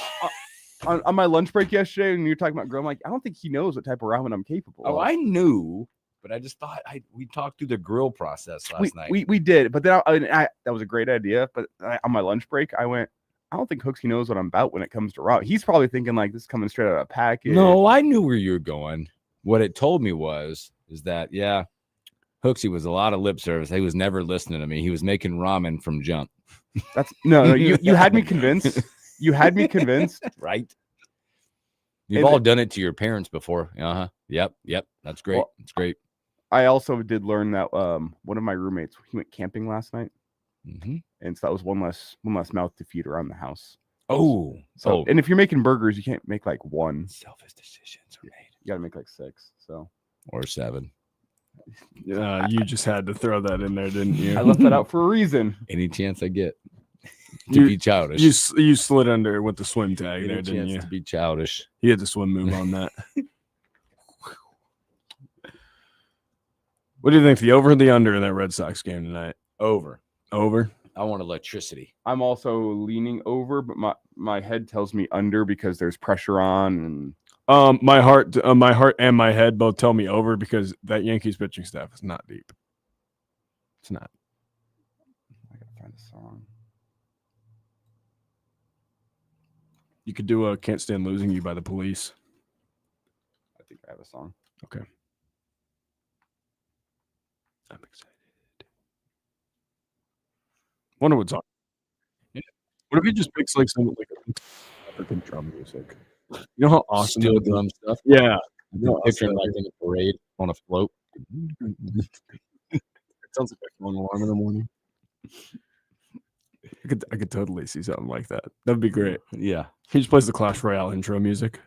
on my lunch break yesterday, when you were talking about grill, I'm like, I don't think he knows what type of ramen I'm capable of. Oh, I knew, but I just thought we talked through the grill process last night. We did, but then that was a great idea. But on my lunch break, I went, I don't think Hooksy knows what I'm about when it comes to ramen. He's probably thinking like this is coming straight out of a package. No, I knew where you were going. What it told me is that, yeah, Hooksy was a lot of lip service. He was never listening to me. He was making ramen from junk. That's no, you had me convinced. You had me convinced. Right. You've all done it to your parents before. Uh-huh. Yep. That's great. Well, it's great. I also did learn that one of my roommates, he went camping last night. Mm-hmm. And so that was one less mouth to feed around the house. Oh. And if you're making burgers, you can't make like one. Selfish decisions are made. You got to make like 6. So or 7. You just had to throw that in there, didn't you? I left that out for a reason. Any chance I get to be childish. You slid under with the swim tag there, didn't you? To be childish. You had the swim move on that. What do you think? The over or the under in that Red Sox game tonight? Over. I want electricity. I'm also leaning over, but my head tells me under because there's pressure on. And my heart and my head both tell me over because that Yankees pitching staff is not deep. It's not. I gotta find a song. You could do a "Can't Stand Losing You" by The Police. I think I have a song. Okay. I'm excited. Wonder what's on. Yeah. What if he just picks like some like African drum music? You know how awesome steel drum stuff. Yeah, Picturing like in a parade on a float. It sounds like a phone alarm in the morning. I could totally see something like that. That'd be great. Yeah, he just plays the Clash Royale intro music.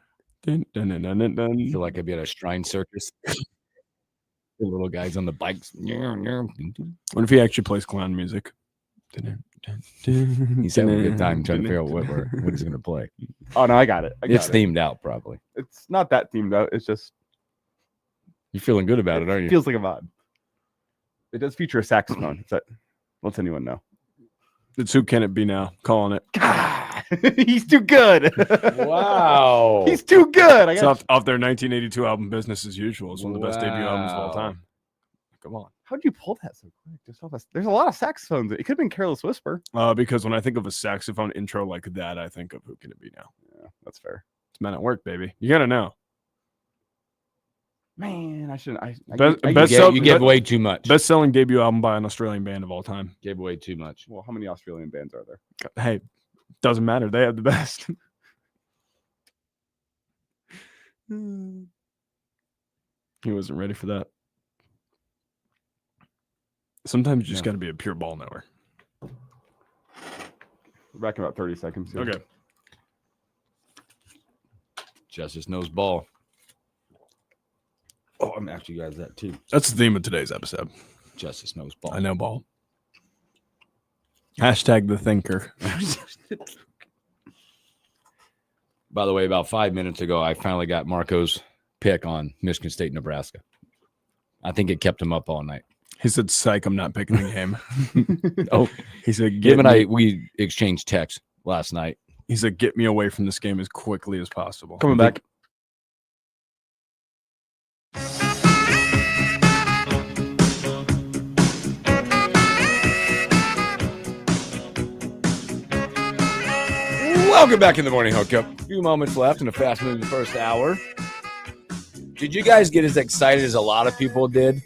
Dun, dun, dun, dun, dun, dun. I feel like I'd be at a shrine circus. The little guys on the bikes. What if he actually plays clown music? He's having a good time trying to figure out what he's going to play. Oh, no, I got it. It's themed out, probably. It's not that themed out. It's just... You're feeling good about it, aren't you? It feels like a vibe. It does feature a saxophone. Lets anyone know. It's Who Can It Be Now? Calling it. God, he's too good. Wow. He's too good. It's off their 1982 album, Business as Usual. It's one of the best debut albums of all time. Come on. How'd you pull that so quick? There's a lot of saxophones. It could have been Careless Whisper. Because when I think of a saxophone intro like that, I think of Who Can It Be Now? Yeah, that's fair. It's Men at Work, baby. You got to know. Man, I shouldn't. You give way too much. Best-selling debut album by an Australian band of all time. Gave away too much. Well, how many Australian bands are there? Hey, doesn't matter. They have the best. He wasn't ready for that. Sometimes you just got to be a pure ball knower. We're back in about 30 seconds. Here. Okay. Justice knows ball. Oh, I'm asking you guys that too. That's the theme of today's episode. Justice knows ball. I know ball. Hashtag the thinker. By the way, about 5 minutes ago, I finally got Marco's pick on Michigan State, Nebraska. I think it kept him up all night. He said, "Psych, I'm not picking the game." Oh, he said, Gabe and I, we exchanged texts last night. He's like, get me away from this game as quickly as possible. Coming back. Welcome back in the morning hookup. A few moments left in a fast-moving first hour. Did you guys get as excited as a lot of people did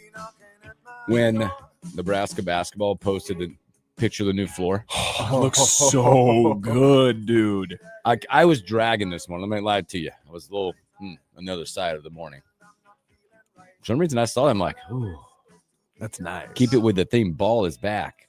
when Nebraska basketball posted the picture of the new floor? It looks so good, dude. I was dragging this one. Let me lie to you. I was a little on the other side of the morning. For some reason, I saw it. I'm like, ooh, that's nice. Keep it with the theme. Ball is back.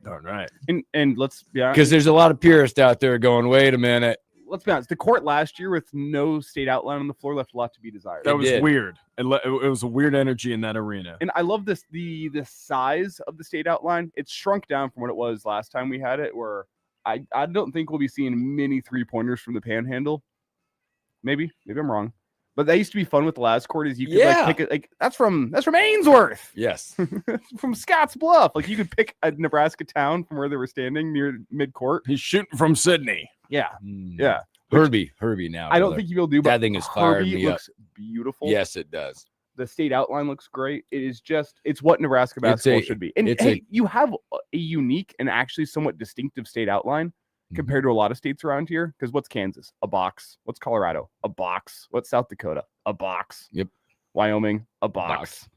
Darn right. And let's be honest, because there's a lot of purists out there going, wait a minute. Let's be honest. The court last year with no state outline on the floor left a lot to be desired. That was weird. It was a weird energy in that arena. And I love this the size of the state outline. It's shrunk down from what it was last time we had it, where I don't think we'll be seeing many 3-pointers from the Panhandle. Maybe I'm wrong. But that used to be fun with the last court. Is you could like pick it, like that's from Ainsworth. Yes, from Scotts Bluff. Like you could pick a Nebraska town from where they were standing near mid-court. He's shooting from Sydney. Yeah, yeah. Herbie now. I don't think you'll do. But that thing is fired me up. Looks beautiful. Yes, it does. The state outline looks great. It is it's what Nebraska basketball should be. And you have a unique and actually somewhat distinctive state outline compared to a lot of states around here. Because what's Kansas? A box. What's Colorado? A box. What's South Dakota? A box. Yep. Wyoming? A box.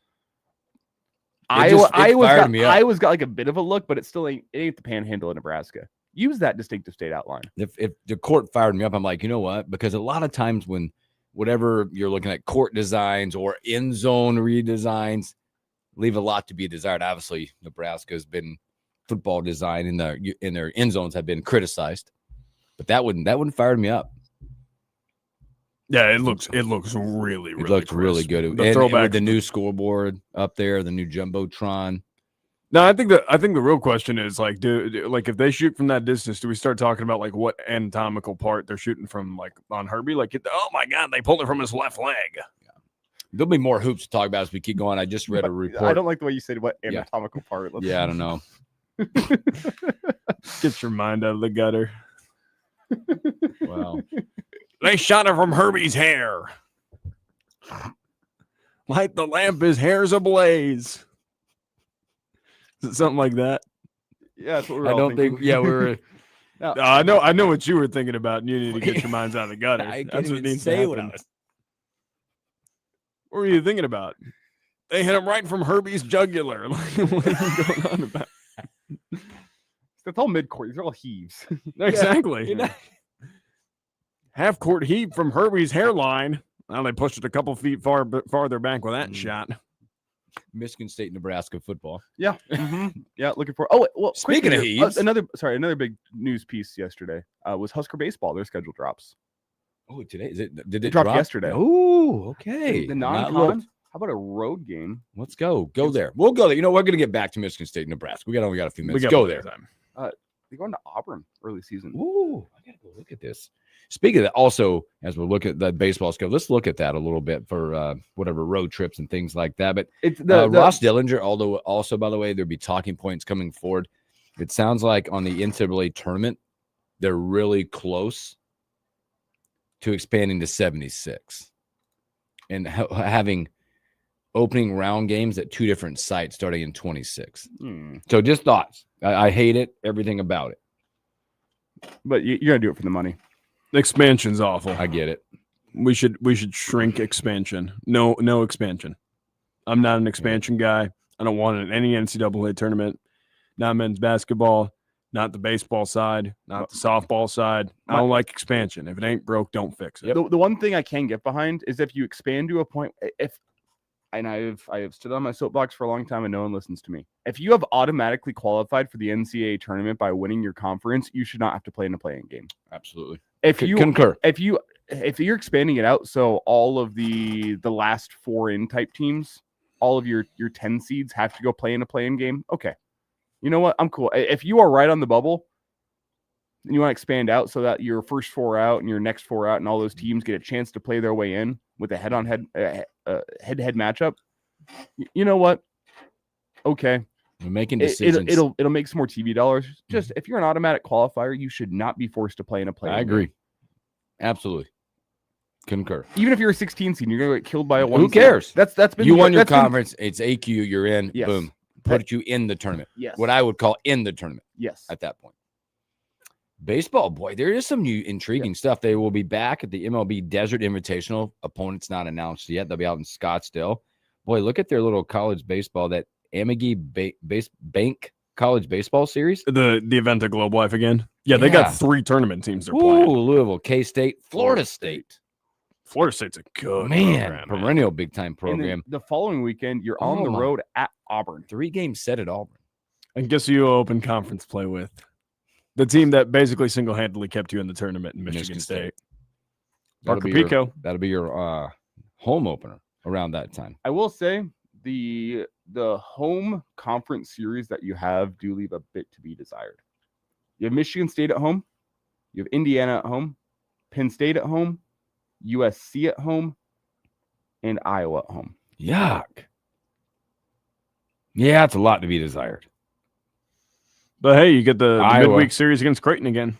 Iowa's got like a bit of a look, but it ain't the Panhandle of Nebraska. Use that distinctive state outline. If the court fired me up, I'm like, you know what? Because a lot of times when whatever you're looking at, court designs or end zone redesigns, leave a lot to be desired. Obviously, Nebraska has been football design in their end zones have been criticized, but that wouldn't fire me up. Yeah, it looks really really good. And with the new scoreboard up there, the new jumbotron. No, I think the real question is like, like if they shoot from that distance, do we start talking about like what anatomical part they're shooting from, like on Herbie? Like, oh my God, they pulled it from his left leg. Yeah. There'll be more hoops to talk about as we keep going. I just read a report. I don't like the way you said what anatomical part. I don't know. Get your mind out of the gutter. Wow. They shot it from Herbie's hair. Light the lamp, his hair's ablaze. Is it something like that? Yeah, that's what we're all thinking. We were. No, I know what you were thinking about, and you need to get your minds out of the gutter. That's what needs to happen. What were you thinking about? They hit him right from Herbie's jugular. What are you going on about? It's all mid-court. These are all heaves. Exactly. Half court heave from Herbie's hairline. Well, they pushed it a couple feet farther back with that shot. Michigan State, Nebraska football. Yeah. Mm-hmm. Yeah, looking for. Oh, well, speaking of heaves, another big news piece yesterday was Husker baseball. Their schedule drops. Oh, today is it? Did it drop drop yesterday? Oh, okay. The non-con. How about a road game? Let's go. Go there. We'll go there. You know, we're going to get back to Michigan State, Nebraska. We got a few minutes. Go there. They're going to Auburn early season. Ooh, I got to go look at this. Speaking of that, also, as we're looking at the baseball schedule, let's look at that a little bit for whatever road trips and things like that. But it's Ross Dillinger, although also, by the way, there'll be talking points coming forward. It sounds like on the NCAA tournament, they're really close to expanding to 76 and having opening round games at 2 different sites starting in 26. So just thoughts. I hate it, everything about it. But you're going to do it for the money. Expansion's awful. I get it. We should shrink expansion. No expansion. I'm not an expansion guy. I don't want it in any NCAA tournament. Not men's basketball, not the baseball side, not the softball side. I don't like expansion. If it ain't broke, don't fix it. Yep. The one thing I can get behind is if you expand to a point. And I have stood on my soapbox for a long time and no one listens to me. If you have automatically qualified for the NCAA tournament by winning your conference, you should not have to play in a play-in game. Absolutely. If you concur. If you're expanding it out, so all of the last 4 in type teams, all of your 10 seeds have to go play in a play-in game. Okay. You know what? I'm cool. If you are right on the bubble and you want to expand out so that your first 4 out and your next 4 out and all those teams get a chance to play their way in with a head-to-head matchup, you know what? Okay. We're making decisions. It'll make some more TV dollars. Just if you're an automatic qualifier, you should not be forced to play in a play. I agree. Absolutely. Concur. Even if you're a 16 seed, you're gonna get killed by a 1. Who cares? That's been you won your conference. It's AQ. You're in. Yes. Boom. Put you in the tournament. Yes. What I would call in the tournament. Yes. At that point. Baseball, boy, there is some new intriguing stuff. They will be back at the MLB Desert Invitational. Opponents not announced yet. They'll be out in Scottsdale. Boy, look at their little college baseball, that Amagi Bank College Baseball Series. The event at Globe Life again. Yeah, they got 3 tournament teams they're playing. Louisville, K-State, Florida State. Florida State's a good program, perennial big-time program. The following weekend, you're on the road at Auburn. 3 games set at Auburn. And guess who you open conference play with? The team that basically single-handedly kept you in the tournament in Michigan State. Parker Pico. That'll be your home opener around that time. I will say the home conference series that you have do leave a bit to be desired. You have Michigan State at home. You have Indiana at home. Penn State at home. USC at home. And Iowa at home. Yuck. Yeah, it's a lot to be desired. But hey, you get the midweek series against Creighton again.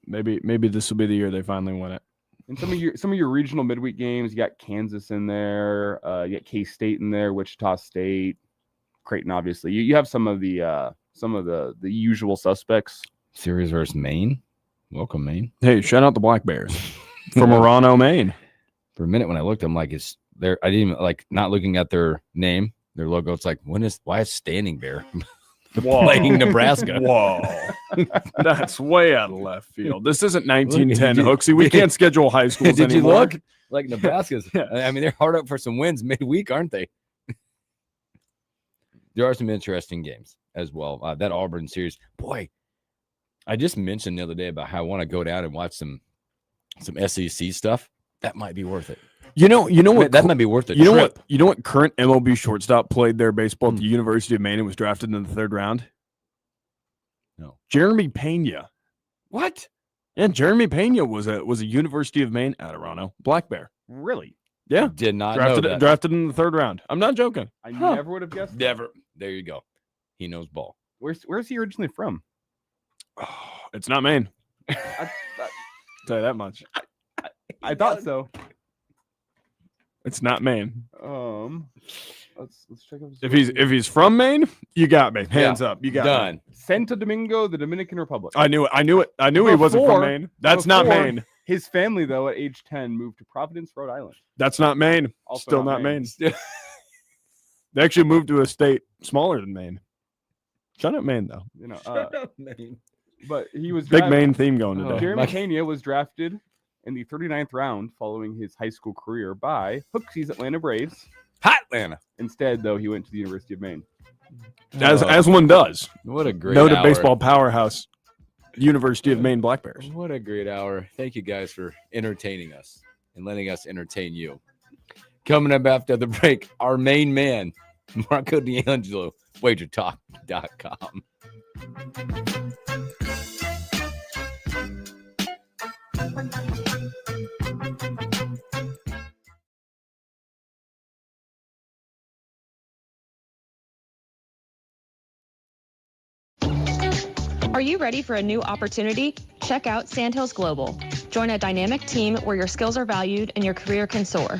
Maybe this will be the year they finally win it. And some of your regional midweek games, you got Kansas in there, you got K-State in there, Wichita State, Creighton. Obviously, you have some of the usual suspects. Series versus Maine. Welcome, Maine. Hey, shout out the Black Bears from Orano, Maine. For a minute, when I looked, I'm like, it's there. I didn't even not looking at their name. Their logo, it's like, why is Standing Bear playing Nebraska? Whoa. That's way out of left field. This isn't 1910, Hooksy. We can't schedule high schools Did anymore. You look? Like Nebraska's. I mean, they're hard up for some wins midweek, aren't they? There are some interesting games as well. That Auburn series. Boy, I just mentioned the other day about how I want to go down and watch some SEC stuff. That might be worth it. You know what? That might be worth it. You know what? Current MLB shortstop played their baseball at the University of Maine and was drafted in the 3rd round. No, Jeremy Pena. What? Yeah, Jeremy Pena was a University of Maine Adorano Black Bear. Really? Yeah, did not know that. Drafted in the 3rd round. I'm not joking. I never would have guessed. Never. There you go. He knows ball. Where's he originally from? Oh, it's not Maine. Tell you that much. I thought so. It's not Maine. Let's check out. If he's from Maine, you got me. Hands up. You got done. Me. Santo Domingo, the Dominican Republic. I knew it. I knew he wasn't from Maine. That's not Maine. His family, though, at age 10, moved to Providence, Rhode Island. That's not Maine. Also Still not Maine. They actually moved to a state smaller than Maine. Shut up, Maine, though. Shut up, Maine. But he was big Maine theme going today. Jeremy Pena was drafted in the 39th round following his high school career by Hooksy's Atlanta Braves. Hot Atlanta. Instead, though, he went to the University of Maine. As one does. What a great noted baseball powerhouse, University of Maine Black Bears. What a great hour. Thank you guys for entertaining us and letting us entertain you. Coming up after the break, our main man, Marco D'Angelo, wagertalk.com. Are you ready for a new opportunity? Check out Sandhills Global. Join a dynamic team where your skills are valued and your career can soar.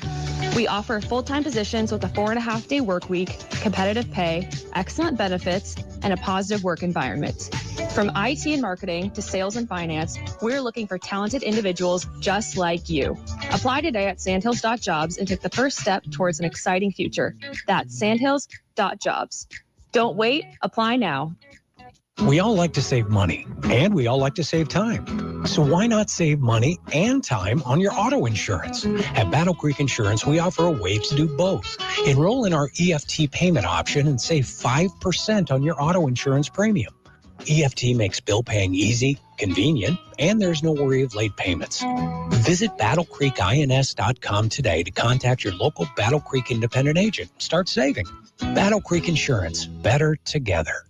We offer full-time positions with a 4.5-day work week, competitive pay, excellent benefits, and a positive work environment. From IT and marketing to sales and finance, we're looking for talented individuals just like you. Apply today at sandhills.jobs and take the first step towards an exciting future. That's sandhills.jobs. Don't wait. Apply now. We all like to save money, and we all like to save time. So why not save money and time on your auto insurance? At Battle Creek Insurance, we offer a way to do both. Enroll in our EFT payment option and save 5% on your auto insurance premium. EFT makes bill paying easy, convenient, and there's no worry of late payments. Visit BattleCreekINS.com today to contact your local Battle Creek independent agent. Start saving. Battle Creek Insurance. Better together.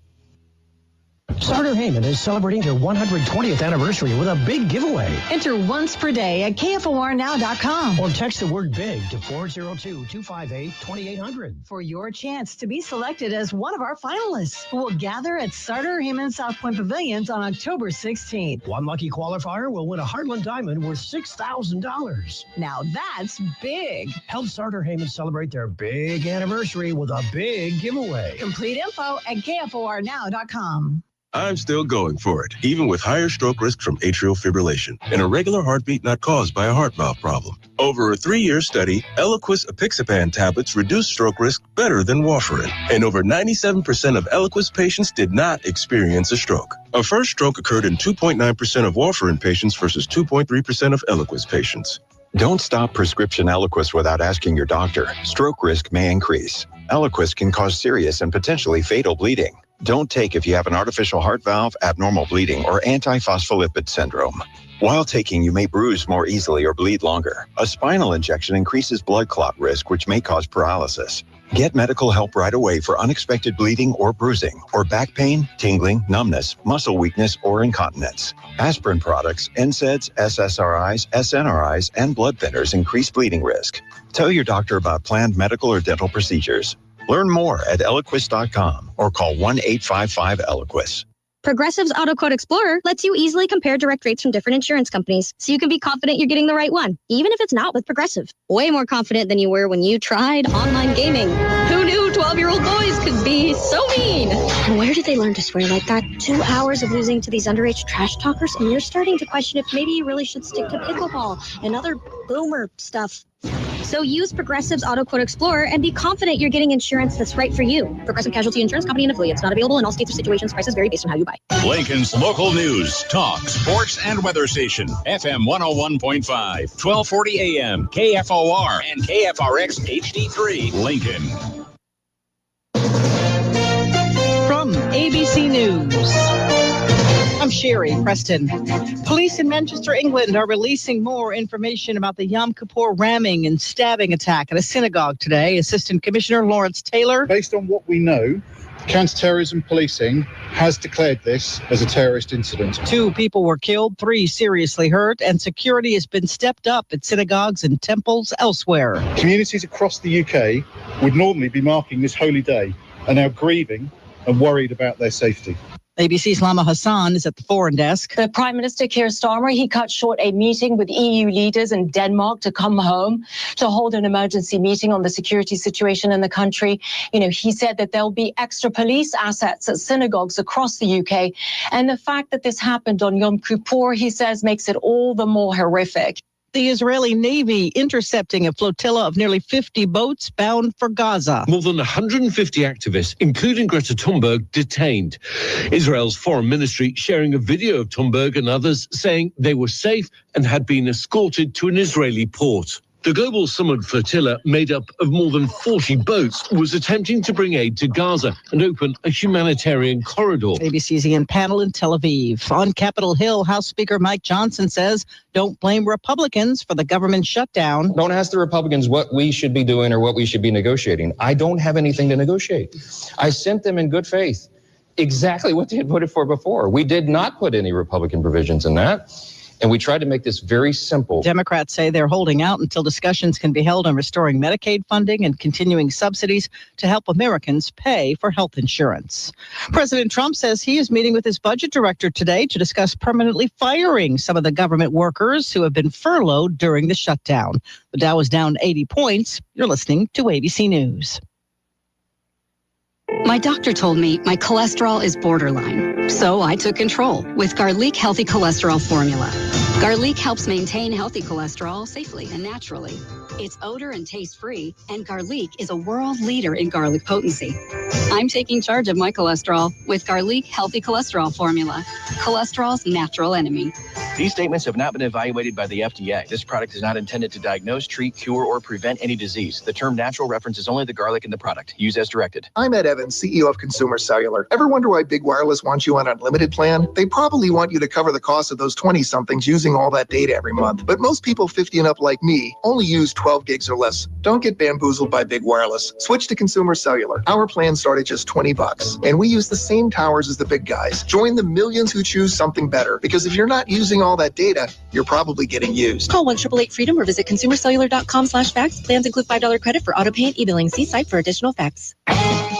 Starter Heyman is celebrating their 120th anniversary with a big giveaway. Enter once per day at KFORnow.com. Or text the word BIG to 402-258-2800 for your chance to be selected as one of our finalists who will gather at Starter Heyman South Point Pavilions on October 16th. One lucky qualifier will win a Heartland Diamond worth $6,000. Now that's big. Help Starter Heyman celebrate their big anniversary with a big giveaway. Complete info at KFORnow.com. I'm still going for it, even with higher stroke risk from atrial fibrillation, an irregular heartbeat not caused by a heart valve problem. Over a 3-year study, Eliquis apixaban tablets reduced stroke risk better than warfarin, and over 97% of Eliquis patients did not experience a stroke. A first stroke occurred in 2.9% of warfarin patients versus 2.3% of Eliquis patients. Don't stop prescription Eliquis without asking your doctor. Stroke risk may increase. Eliquis can cause serious and potentially fatal bleeding. Don't take if you have an artificial heart valve, abnormal bleeding, or antiphospholipid syndrome. While taking, you may bruise more easily or bleed longer. A spinal injection increases blood clot risk, which may cause paralysis. Get medical help right away for unexpected bleeding or bruising, or back pain, tingling, numbness, muscle weakness, or incontinence. Aspirin products, NSAIDs, SSRIs, SNRIs, and blood thinners increase bleeding risk. Tell your doctor about planned medical or dental procedures. Learn more at Eliquis.com or call 1-855-ELIQUIS. Progressive's Auto Quote Explorer lets you easily compare direct rates from different insurance companies, so you can be confident you're getting the right one, even if it's not with Progressive. Way more confident than you were when you tried online gaming. Who knew 12-year-old boys could be so mean? And where did they learn to swear like that? 2 hours of losing to these underage trash talkers, and you're starting to question if maybe you really should stick to pickleball and other boomer stuff. So use Progressive's Auto Quote Explorer and be confident you're getting insurance that's right for you. Progressive Casualty Insurance Company and affiliates. Not available in all states or situations. Prices vary based on how you buy. Lincoln's local news, talk, sports, and weather station. FM 101.5, 1240 AM, KFOR, and KFRX HD3, Lincoln. From ABC News, I'm Sherry Preston. Police in Manchester, England are releasing more information about the Yom Kippur ramming and stabbing attack at a synagogue today. Assistant Commissioner Lawrence Taylor. Based on what we know, counter-terrorism policing has declared this as a terrorist incident. 2 people were killed, 3 seriously hurt, and security has been stepped up at synagogues and temples elsewhere. Communities across the UK would normally be marking this holy day are now grieving and worried about their safety. ABC's Lama Hassan is at the foreign desk. The Prime Minister, Keir Starmer, he cut short a meeting with EU leaders in Denmark to come home to hold an emergency meeting on the security situation in the country. You know, he said that there'll be extra police assets at synagogues across the UK. And the fact that this happened on Yom Kippur, he says, makes it all the more horrific. The Israeli Navy intercepting a flotilla of nearly 50 boats bound for Gaza. More than 150 activists, including Greta Thunberg, detained. Israel's foreign ministry sharing a video of Thunberg and others saying they were safe and had been escorted to an Israeli port. The Global Summit Flotilla, made up of more than 40 boats, was attempting to bring aid to Gaza and open a humanitarian corridor. ABC's Ian Panel in Tel Aviv. On Capitol Hill, House Speaker Mike Johnson says, don't blame Republicans for the government shutdown. Don't ask the Republicans what we should be doing or what we should be negotiating. I don't have anything to negotiate. I sent them in good faith exactly what they had voted for before. We did not put any Republican provisions in that. And we tried to make this very simple. Democrats say they're holding out until discussions can be held on restoring Medicaid funding and continuing subsidies to help Americans pay for health insurance. President Trump says he is meeting with his budget director today to discuss permanently firing some of the government workers who have been furloughed during the shutdown. The Dow is down 80 points. You're listening to ABC News. My doctor told me my cholesterol is borderline, so I took control with Garlic Healthy Cholesterol Formula. Garlic helps maintain healthy cholesterol safely and naturally. It's odor and taste-free, and Garlic is a world leader in garlic potency. I'm taking charge of my cholesterol with Garlic Healthy Cholesterol Formula, cholesterol's natural enemy. These statements have not been evaluated by the FDA. This product is not intended to diagnose, treat, cure, or prevent any disease. The term natural references only the garlic in the product. Use as directed. I'm Ed Evans, Franklin, CEO of Consumer Cellular. Ever wonder why Big Wireless wants you on an unlimited plan? They probably want you to cover the cost of those 20-somethings using all that data every month. But most people 50 and up like me only use 12 gigs or less. Don't get bamboozled by Big Wireless. Switch to Consumer Cellular. Our plans start at just $20. And we use the same towers as the big guys. Join the millions who choose something better. Because if you're not using all that data, you're probably getting used. Call 1-888-FREEDOM or visit consumercellular.com/facts. Plans include $5 credit for auto pay and e-billing. See site for additional facts.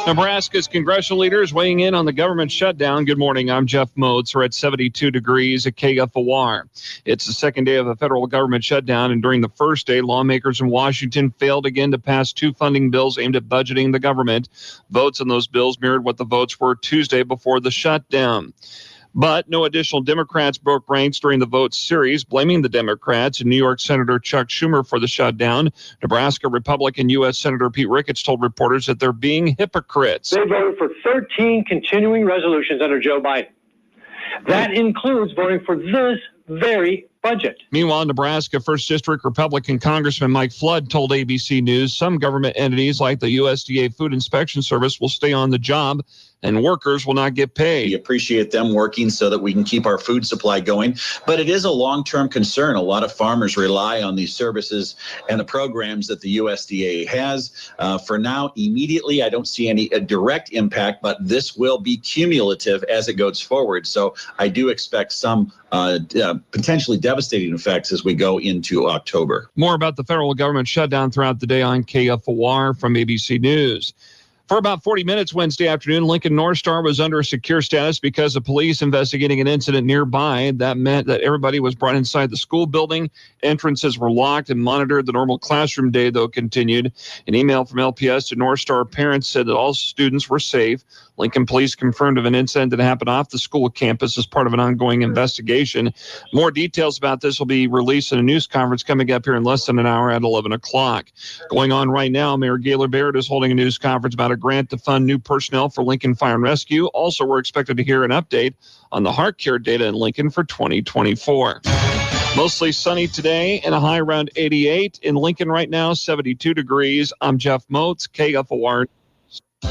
Nebraska's congressional leaders weighing in on the government shutdown. Good morning. I'm Jeff Moats. We're at 72 degrees at KFOR. It's the second day of a federal government shutdown, and during the first day, lawmakers in Washington failed again to pass 2 funding bills aimed at budgeting the government. Votes on those bills mirrored what the votes were Tuesday before the shutdown. But no additional Democrats broke ranks during the vote series, blaming the Democrats and New York Senator Chuck Schumer for the shutdown. Nebraska Republican U.S. Senator Pete Ricketts told reporters that they're being hypocrites. They voted for 13 continuing resolutions under Joe Biden. That includes voting for this very budget. Meanwhile, Nebraska 1st District Republican Congressman Mike Flood told ABC News some government entities like the USDA Food Inspection Service will stay on the job and workers will not get paid. We appreciate them working so that we can keep our food supply going, but it is a long-term concern. A lot of farmers rely on these services and the programs that the USDA has. For now, immediately, I don't see any direct impact, but this will be cumulative as it goes forward. So I do expect some potentially devastating effects as we go into October. More about the federal government shutdown throughout the day on KFOR from ABC News. For about 40 minutes Wednesday afternoon, Lincoln North Star was under a secure status because of police investigating an incident nearby. That meant that everybody was brought inside the school building. Entrances were locked and monitored. The normal classroom day, though, continued. An email from LPS to North Star parents said that all students were safe. Lincoln police confirmed of an incident that happened off the school campus as part of an ongoing investigation. More details about this will be released in a news conference coming up here in less than an hour at 11 o'clock. Going on right now, Mayor Gaylor Barrett is holding a news conference about a grant to fund new personnel for Lincoln Fire and Rescue. Also, we're expected to hear an update on the heart care data in Lincoln for 2024. Mostly sunny today and a high around 88. In Lincoln right now, 72 degrees. I'm Jeff Moats, KFOR.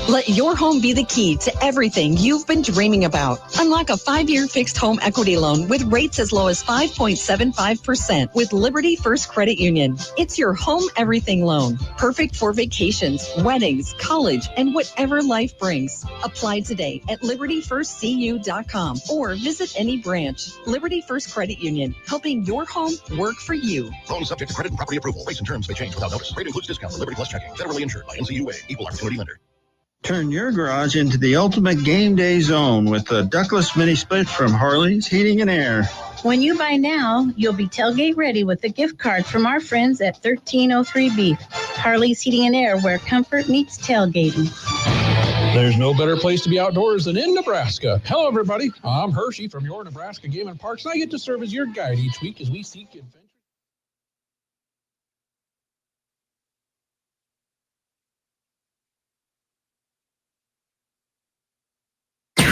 Let your home be the key to everything you've been dreaming about. Unlock a 5-year fixed home equity loan with rates as low as 5.75% with Liberty First Credit Union. It's your home everything loan. Perfect for vacations, weddings, college, and whatever life brings. Apply today at libertyfirstcu.com or visit any branch. Liberty First Credit Union, helping your home work for you. Loan subject to credit and property approval. Rates and terms may change without notice. Rate includes discount for Liberty Plus checking. Federally insured by NCUA. Equal opportunity lender. Turn your garage into the ultimate game day zone with the ductless mini split from Harley's Heating and Air. When you buy now, you'll be tailgate ready with a gift card from our friends at 1303 Beef. Harley's Heating and Air, where comfort meets tailgating. There's no better place to be outdoors than in Nebraska. Hello, everybody. I'm Hershey from your Nebraska Game and Parks, and I get to serve as your guide each week as we seek adventure.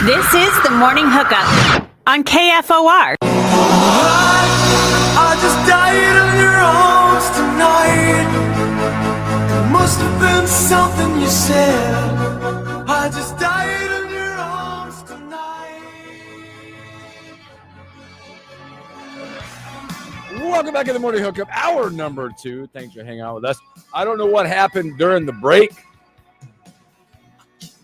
This is the Morning Hookup on KFOR. I just died on your arms tonight. It must have been something you said. I just died on your arms tonight. Welcome back to the Morning Hookup, hour number 2. Thanks for hanging out with us. I don't know what happened during the break.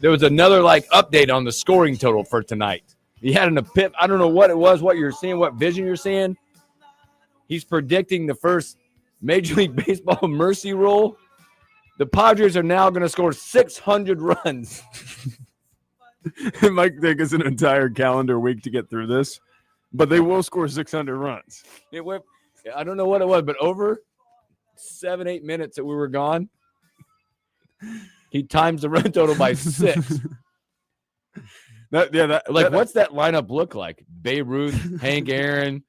There was another update on the scoring total for tonight. He had an epip. I don't know what it was, what you're seeing, what vision you're seeing. He's predicting the first Major League Baseball mercy rule. The Padres are now going to score 600 runs. It might take us an entire calendar week to get through this, but they will score 600 runs. It went, I don't know what it was, but over 7-8 minutes that we were gone, he times the run total by 6. What's that lineup look like? Babe Ruth, Hank Aaron,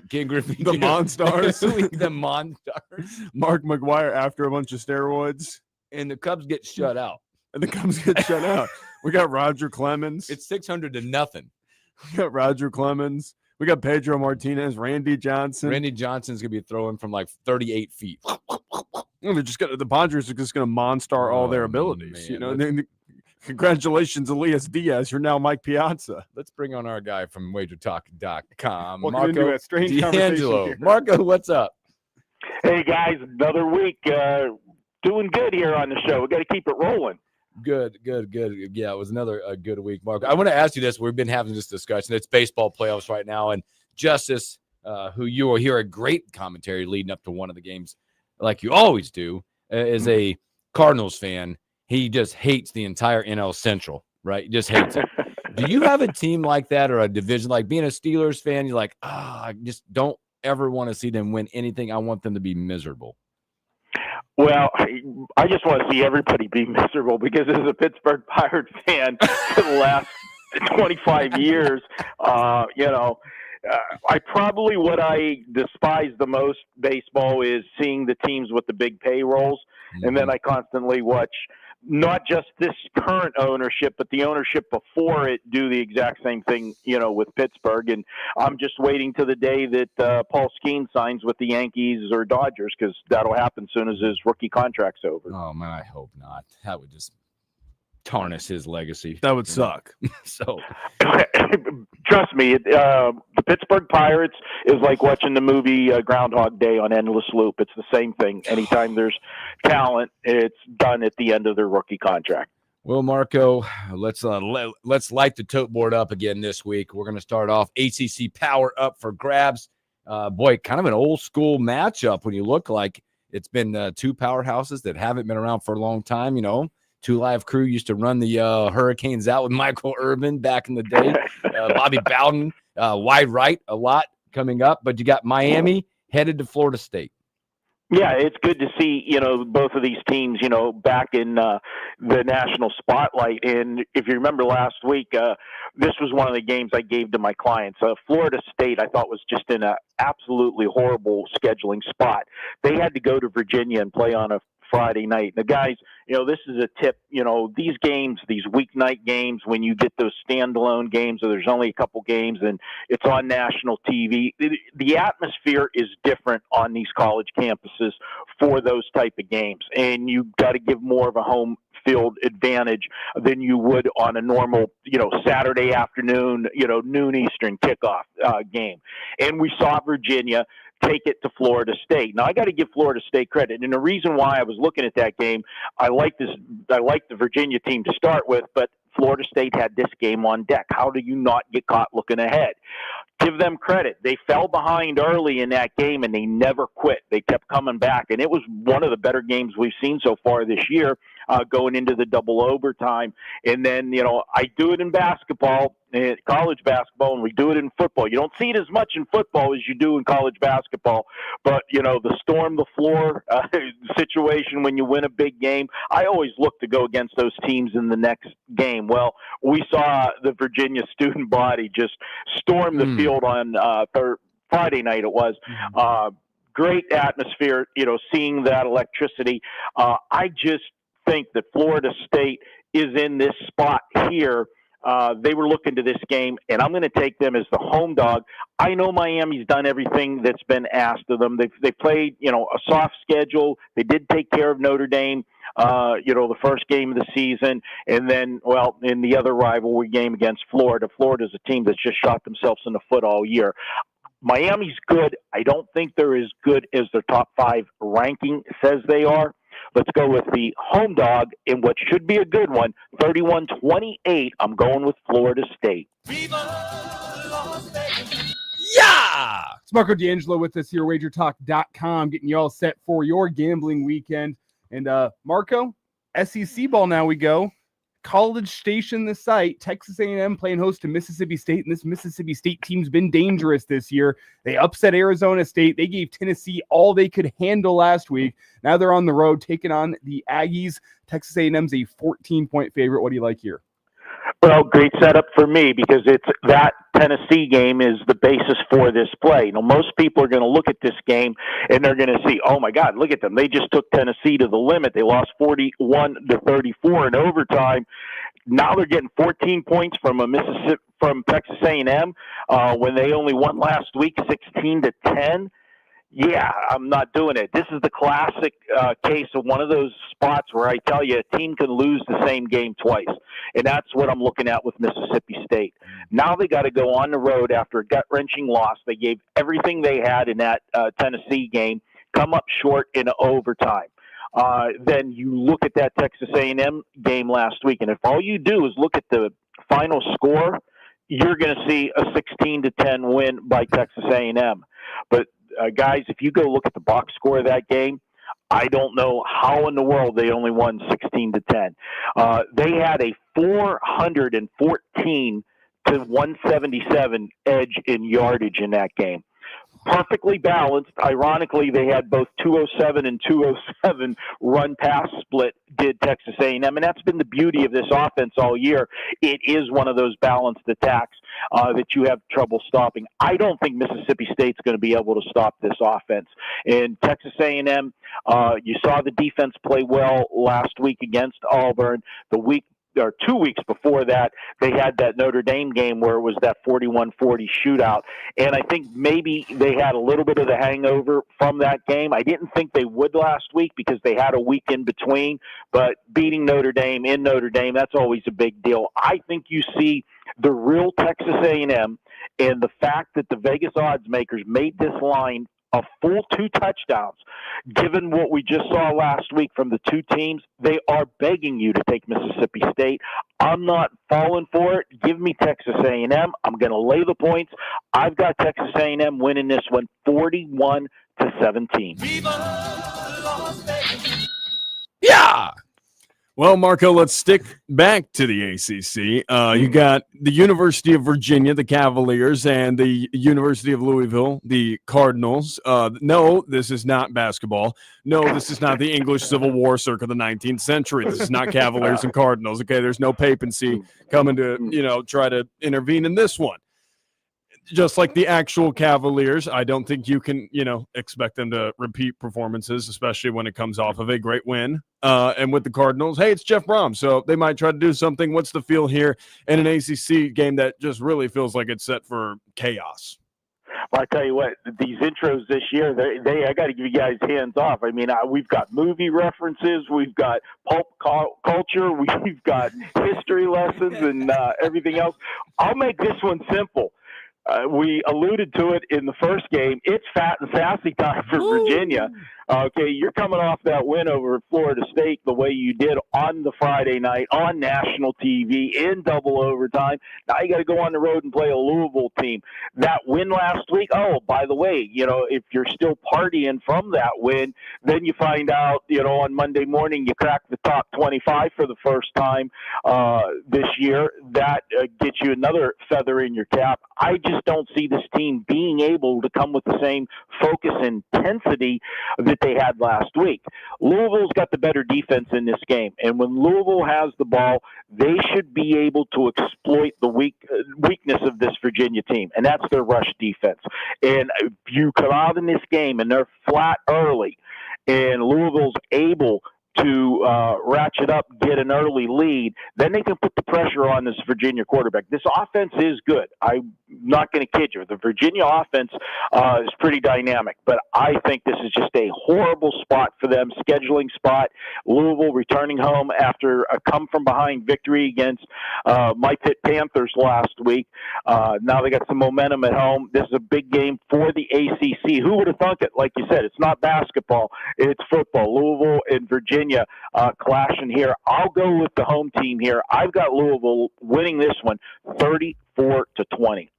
Ken Griffey, the Monstars, the Monstars, Mark McGwire after a bunch of steroids, and the Cubs get shut out. We got Roger Clemens. It's 600-0. We got Roger Clemens. We got Pedro Martinez, Randy Johnson. Randy Johnson's gonna be throwing from 38 feet. The Padres are just gonna monster all their abilities. Man. Congratulations, Elias Diaz. You're now Mike Piazza. Let's bring on our guy from WagerTalk.com, Welcome into a strange conversation here. Marco, what's up? Hey, guys. Another week. Doing good here on the show. We got to keep it rolling. Good. Yeah, it was another good week, Marco. I want to ask you this. We've been having this discussion. It's baseball playoffs right now, and Justice, who you will hear a great commentary leading up to one of the games, like you always do, is a Cardinals fan. He just hates the entire NL Central, right? He just hates it. Do you have a team like that or a division? Like being a Steelers fan, you're like, I just don't ever want to see them win anything. I want them to be miserable. Well, I just want to see everybody be miserable because as a Pittsburgh Pirates fan for the last 25 years, what I despise the most baseball is seeing the teams with the big payrolls. Mm-hmm. And then I constantly watch not just this current ownership, but the ownership before it do the exact same thing, with Pittsburgh. And I'm just waiting to the day that Paul Skeens signs with the Yankees or Dodgers, because that'll happen soon as his rookie contract's over. Oh, man, I hope not. That would just tarnish his legacy. That would suck. So, trust me, the Pittsburgh Pirates is like watching the movie Groundhog Day on endless loop. It's the same thing. Anytime there's talent, it's done at the end of their rookie contract. Well, Marco, let's light the tote board up again this week. We're going to start off ACC Power up for grabs. Boy, kind of an old school matchup when you look like it's been two powerhouses that haven't been around for a long time, Two Live Crew used to run the Hurricanes out with Michael Urban back in the day. Bobby Bowden, wide right, a lot coming up. But you got Miami headed to Florida State. Yeah, it's good to see, both of these teams, back in the national spotlight. And if you remember last week, this was one of the games I gave to my clients. Florida State, I thought, was just in an absolutely horrible scheduling spot. They had to go to Virginia and play on a Friday night. The guys, this is a tip, these games, these weeknight games, when you get those standalone games, or there's only a couple games and it's on national TV, the atmosphere is different on these college campuses for those type of games. And you've got to give more of a home field advantage than you would on a normal, Saturday afternoon, noon Eastern kickoff game. And we saw Virginia take it to Florida State. Now, I got to give Florida State credit. And the reason why I was looking at that game, I like the Virginia team to start with, but Florida State had this game on deck. How do you not get caught looking ahead? Give them credit. They fell behind early in that game, and they never quit. They kept coming back, and it was one of the better games we've seen so far this year, going into the double overtime. And then, I do it in basketball, college basketball, and we do it in football. You don't see it as much in football as you do in college basketball, but, the storm the floor situation when you win a big game, I always look to go against those teams in the next game. Well, we saw the Virginia student body just storm the field on Friday night. It was great atmosphere, seeing that electricity. I just think that Florida State is in this spot here. They were looking to this game, and I'm going to take them as the home dog. I know Miami's done everything that's been asked of them. They played, a soft schedule. They did take care of Notre Dame, the first game of the season. And then, in the other rivalry game against Florida, Florida's a team that's just shot themselves in the foot all year. Miami's good. I don't think they're as good as their top 5 ranking says they are. Let's go with the home dog in what should be a good one, 31-28. I'm going with Florida State. Yeah! It's Marco D'Angelo with us here, WagerTalk.com, getting you all set for your gambling weekend. And Marco, SEC ball now we go. College Station, the site, Texas A&M playing host to Mississippi State, and this Mississippi State team's been dangerous this year. They upset Arizona State. They gave Tennessee all they could handle last week. Now they're on the road taking on the Aggies. Texas A&M's a 14-point favorite. What do you like here? Well, great setup for me because it's that Tennessee game is the basis for this play. Most people are going to look at this game and they're going to see, oh my God, look at them. They just took Tennessee to the limit. They lost 41-34 in overtime. Now they're getting 14 points from Texas A&M when they only won last week, 16-10. Yeah, I'm not doing it. This is the classic case of one of those spots where I tell you a team can lose the same game twice. And that's what I'm looking at with Mississippi State. Now they got to go on the road after a gut-wrenching loss. They gave everything they had in that Tennessee game, come up short in overtime. Then you look at that Texas A&M game last week, and if all you do is look at the final score, you're going to see a 16-10 win by Texas A&M. But guys, if you go look at the box score of that game, I don't know how in the world they only won 16-10. They had a 414 to 177 edge in yardage in that game. Perfectly balanced. Ironically, they had both 207 and 207 run-pass split, did Texas A&M, and that's been the beauty of this offense all year. It is one of those balanced attacks that you have trouble stopping. I don't think Mississippi State's going to be able to stop this offense. And Texas A&M, you saw the defense play well last week against Auburn. The week or 2 weeks before that, they had that Notre Dame game where it was that 41-40 shootout. And I think maybe they had a little bit of the hangover from that game. I didn't think they would last week because they had a week in between, but beating Notre Dame in Notre Dame, that's always a big deal. I think you see the real Texas A&M and the fact that the Vegas odds makers made this line a full 2 touchdowns. Given what we just saw last week from the two teams, they are begging you to take Mississippi State. I'm not falling for it. Give me Texas A&M. I'm going to lay the points. I've got Texas A&M winning this one 41-17. Yeah. Well, Marco, let's stick back to the ACC. You got the University of Virginia, the Cavaliers, and the University of Louisville, the Cardinals. No, this is not basketball. No, this is not the English Civil War circa the 19th century. This is not Cavaliers and Cardinals. Okay, there's no papacy coming to, try to intervene in this one. Just like the actual Cavaliers, I don't think you can, expect them to repeat performances, especially when it comes off of a great win. And with the Cardinals, hey, it's Jeff Brom, so they might try to do something. What's the feel here in an ACC game that just really feels like it's set for chaos? Well, I tell you what, these intros this year, I got to give you guys hands off. I mean, we've got movie references, we've got pulp culture, we've got history lessons, and everything else. I'll make this one simple. We alluded to it in the first game. It's fat and sassy time for Virginia. Okay, you're coming off that win over Florida State the way you did on the Friday night on national TV in double overtime. Now you got to go on the road and play a Louisville team. That win last week, oh, by the way, if you're still partying from that win, then you find out, on Monday morning you crack the top 25 for the first time this year. That gets you another feather in your cap. I just don't see this team being able to come with the same focus and intensity that they had last week. Louisville's got the better defense in this game, and when Louisville has the ball, they should be able to exploit the weakness of this Virginia team, and that's their rush defense. And if you come out in this game and they're flat early, and Louisville's able to ratchet up, get an early lead, then they can put the pressure on this Virginia quarterback. This offense is good. I'm not going to kid you. The Virginia offense is pretty dynamic, but I think this is just a horrible spot for them, scheduling spot. Louisville returning home after a come-from-behind victory against my Pitt Panthers last week. Now they got some momentum at home. This is a big game for the ACC. Who would have thunk it? Like you said, it's not basketball. It's football. Louisville and Virginia clashing here. I'll go with the home team here. I've got Louisville winning this one 34-20.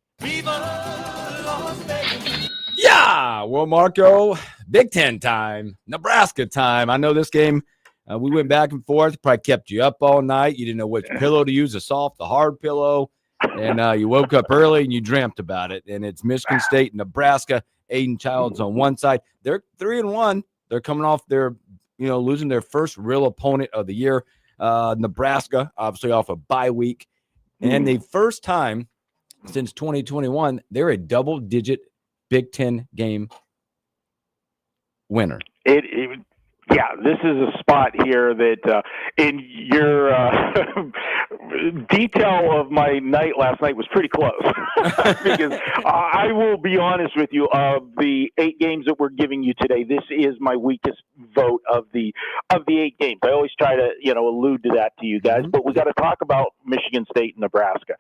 Yeah, well, Marco, Big Ten time, Nebraska time. I know this game, we went back and forth, probably kept you up all night. You didn't know which pillow to use, the soft, the hard pillow, and you woke up early and you dreamt about it. And it's Michigan State, Nebraska. Aiden Childs on one side. They're 3-1. They're coming off their losing their first real opponent of the year. Nebraska, obviously off a bye week. And the first time since 2021, they're a double-digit Big Ten game winner. Yeah, this is a spot here that in your detail of my night last night was pretty close because I will be honest with you, of the 8 games that we're giving you today, this is my weakest vote of the 8 games. I always try to, allude to that to you guys, but we got to talk about Michigan State and Nebraska.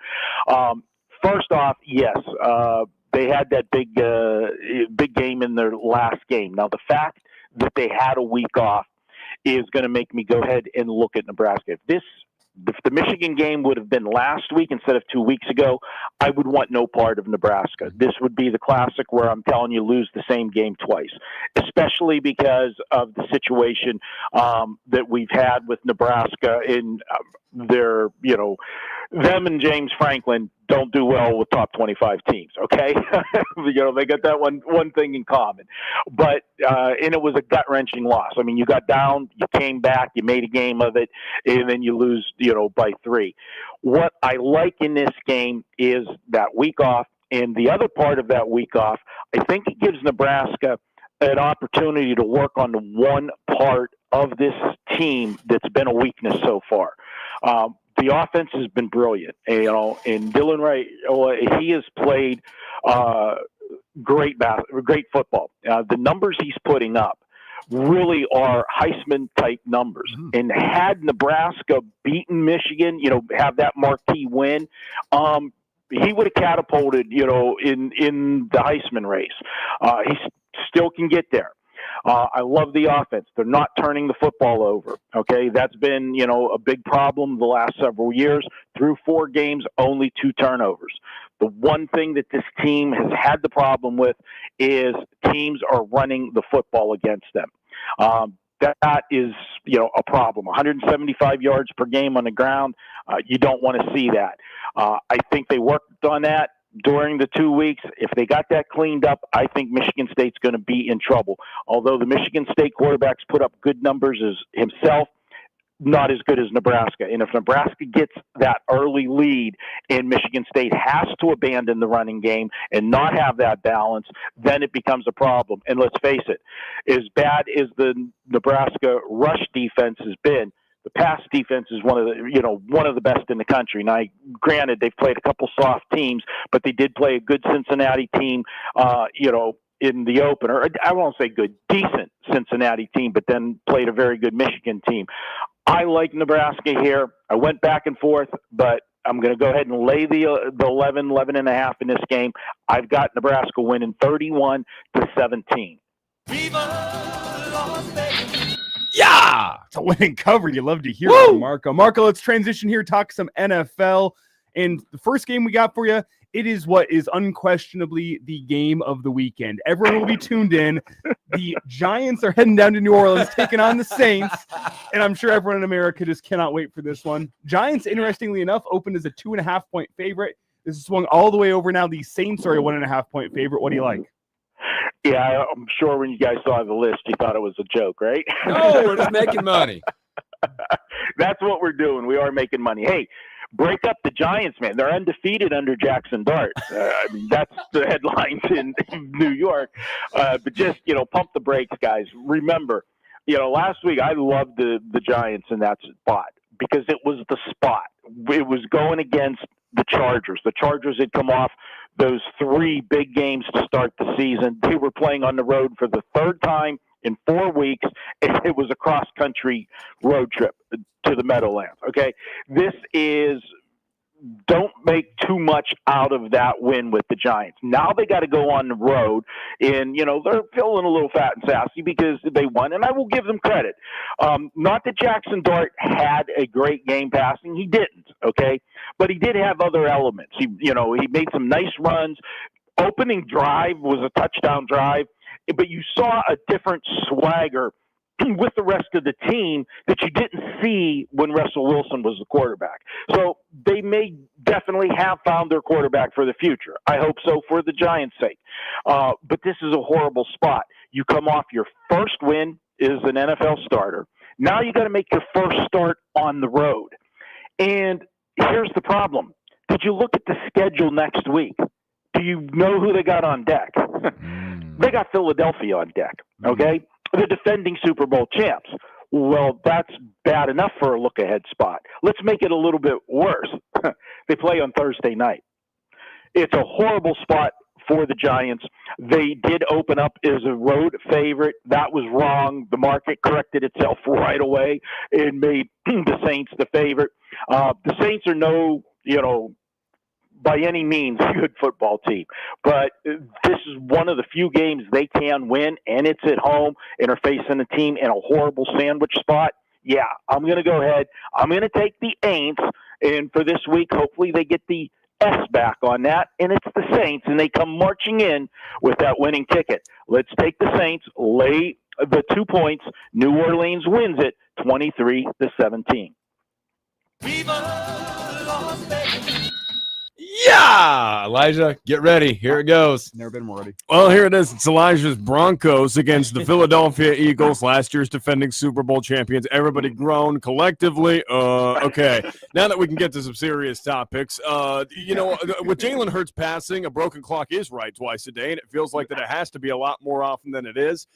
First off, yes, they had that big game in their last game. Now, the fact that they had a week off is going to make me go ahead and look at Nebraska. If the Michigan game would have been last week instead of 2 weeks ago, I would want no part of Nebraska. This would be the classic where I'm telling you, lose the same game twice, especially because of the situation that we've had with Nebraska in their, them and James Franklin don't do well with top 25 teams. Okay. They got that one thing in common, but, and it was a gut wrenching loss. I mean, you got down, you came back, you made a game of it, and then you lose, by 3. What I like in this game is that week off, and the other part of that week off, I think it gives Nebraska an opportunity to work on the one part of this team that's been a weakness so far. The offense has been brilliant, and Dylan Wright, he has played great football. The numbers he's putting up really are Heisman-type numbers. And had Nebraska beaten Michigan, have that marquee win, he would have catapulted, in the Heisman race. He still can get there. I love the offense. They're not turning the football over. Okay. That's been, a big problem the last several years. Through 4 games, only 2 turnovers. The one thing that this team has had the problem with is teams are running the football against them. That is, a problem. 175 yards per game on the ground. You don't want to see that. I think they worked on that during the 2 weeks. If they got that cleaned up, I think Michigan State's going to be in trouble. Although the Michigan State quarterback's put up good numbers as himself, not as good as Nebraska. And if Nebraska gets that early lead and Michigan State has to abandon the running game and not have that balance, then it becomes a problem. And let's face it, as bad as the Nebraska rush defense has been, the pass defense is one of the best in the country. Now, granted, they've played a couple soft teams, but they did play a good Cincinnati team, in the opener. I won't say good, decent Cincinnati team, but then played a very good Michigan team. I like Nebraska here. I went back and forth, but I'm going to go ahead and lay the 11 and a half in this game. I've got Nebraska winning 31-17. Yeah, it's a winning cover. You love to hear it from Marco. Marco, let's transition here, talk some NFL. And the first game we got for you, it is what is unquestionably the game of the weekend. Everyone will be tuned in. The Giants are heading down to New Orleans, taking on the Saints. And I'm sure everyone in America just cannot wait for this one. Giants, interestingly enough, opened as a 2.5-point favorite. This is swung all the way over now. The Saints are a 1.5-point favorite. What do you like? Yeah, I'm sure when you guys saw the list, you thought it was a joke, right? No, we're just making money. That's what we're doing. We are making money. Hey, break up the Giants, man. They're undefeated under Jackson Dart. That's the headlines in New York. But just, pump the brakes, guys. Remember, last week I loved the Giants in that spot because it was the spot. It was going against the Chargers. The Chargers had come off those 3 big games to start the season. They were playing on the road for the 3rd time in 4 weeks. It was a cross-country road trip to the Meadowlands, okay? Don't make too much out of that win with the Giants. Now they got to go on the road, and, they're feeling a little fat and sassy because they won, and I will give them credit. Not that Jackson Dart had a great game passing. He didn't, okay? But he did have other elements. He made some nice runs. Opening drive was a touchdown drive, but you saw a different swagger with the rest of the team that you didn't see when Russell Wilson was the quarterback. So they may definitely have found their quarterback for the future. I hope so for the Giants' sake. But this is a horrible spot. You come off your first win as an NFL starter. Now you got to make your first start on the road. And here's the problem. Did you look at the schedule next week? Do you know who they got on deck? They got Philadelphia on deck, okay? The defending Super Bowl champs. Well, that's bad enough for a look-ahead spot. Let's make it a little bit worse. They play on Thursday night. It's a horrible spot for the Giants. They did open up as a road favorite. That was wrong. The market corrected itself right away and made the Saints the favorite. The Saints are by any means a good football team, but this is one of the few games they can win, and it's at home and are facing a team in a horrible sandwich spot. Yeah, I'm going to go ahead. I'm going to take the Aints, and for this week, hopefully they get the S back on that, and it's the Saints, and they come marching in with that winning ticket. Let's take the Saints, lay the 2 points. New Orleans wins it 23-17. Yeah, Elijah, get ready. Here it goes. Never been more ready. Well, here it is. It's Elijah's Broncos against the Philadelphia Eagles, last year's defending Super Bowl champions. Everybody groaned collectively. Okay, now that we can get to some serious topics, with Jalen Hurts passing, a broken clock is right twice a day, and it feels like that it has to be a lot more often than it is.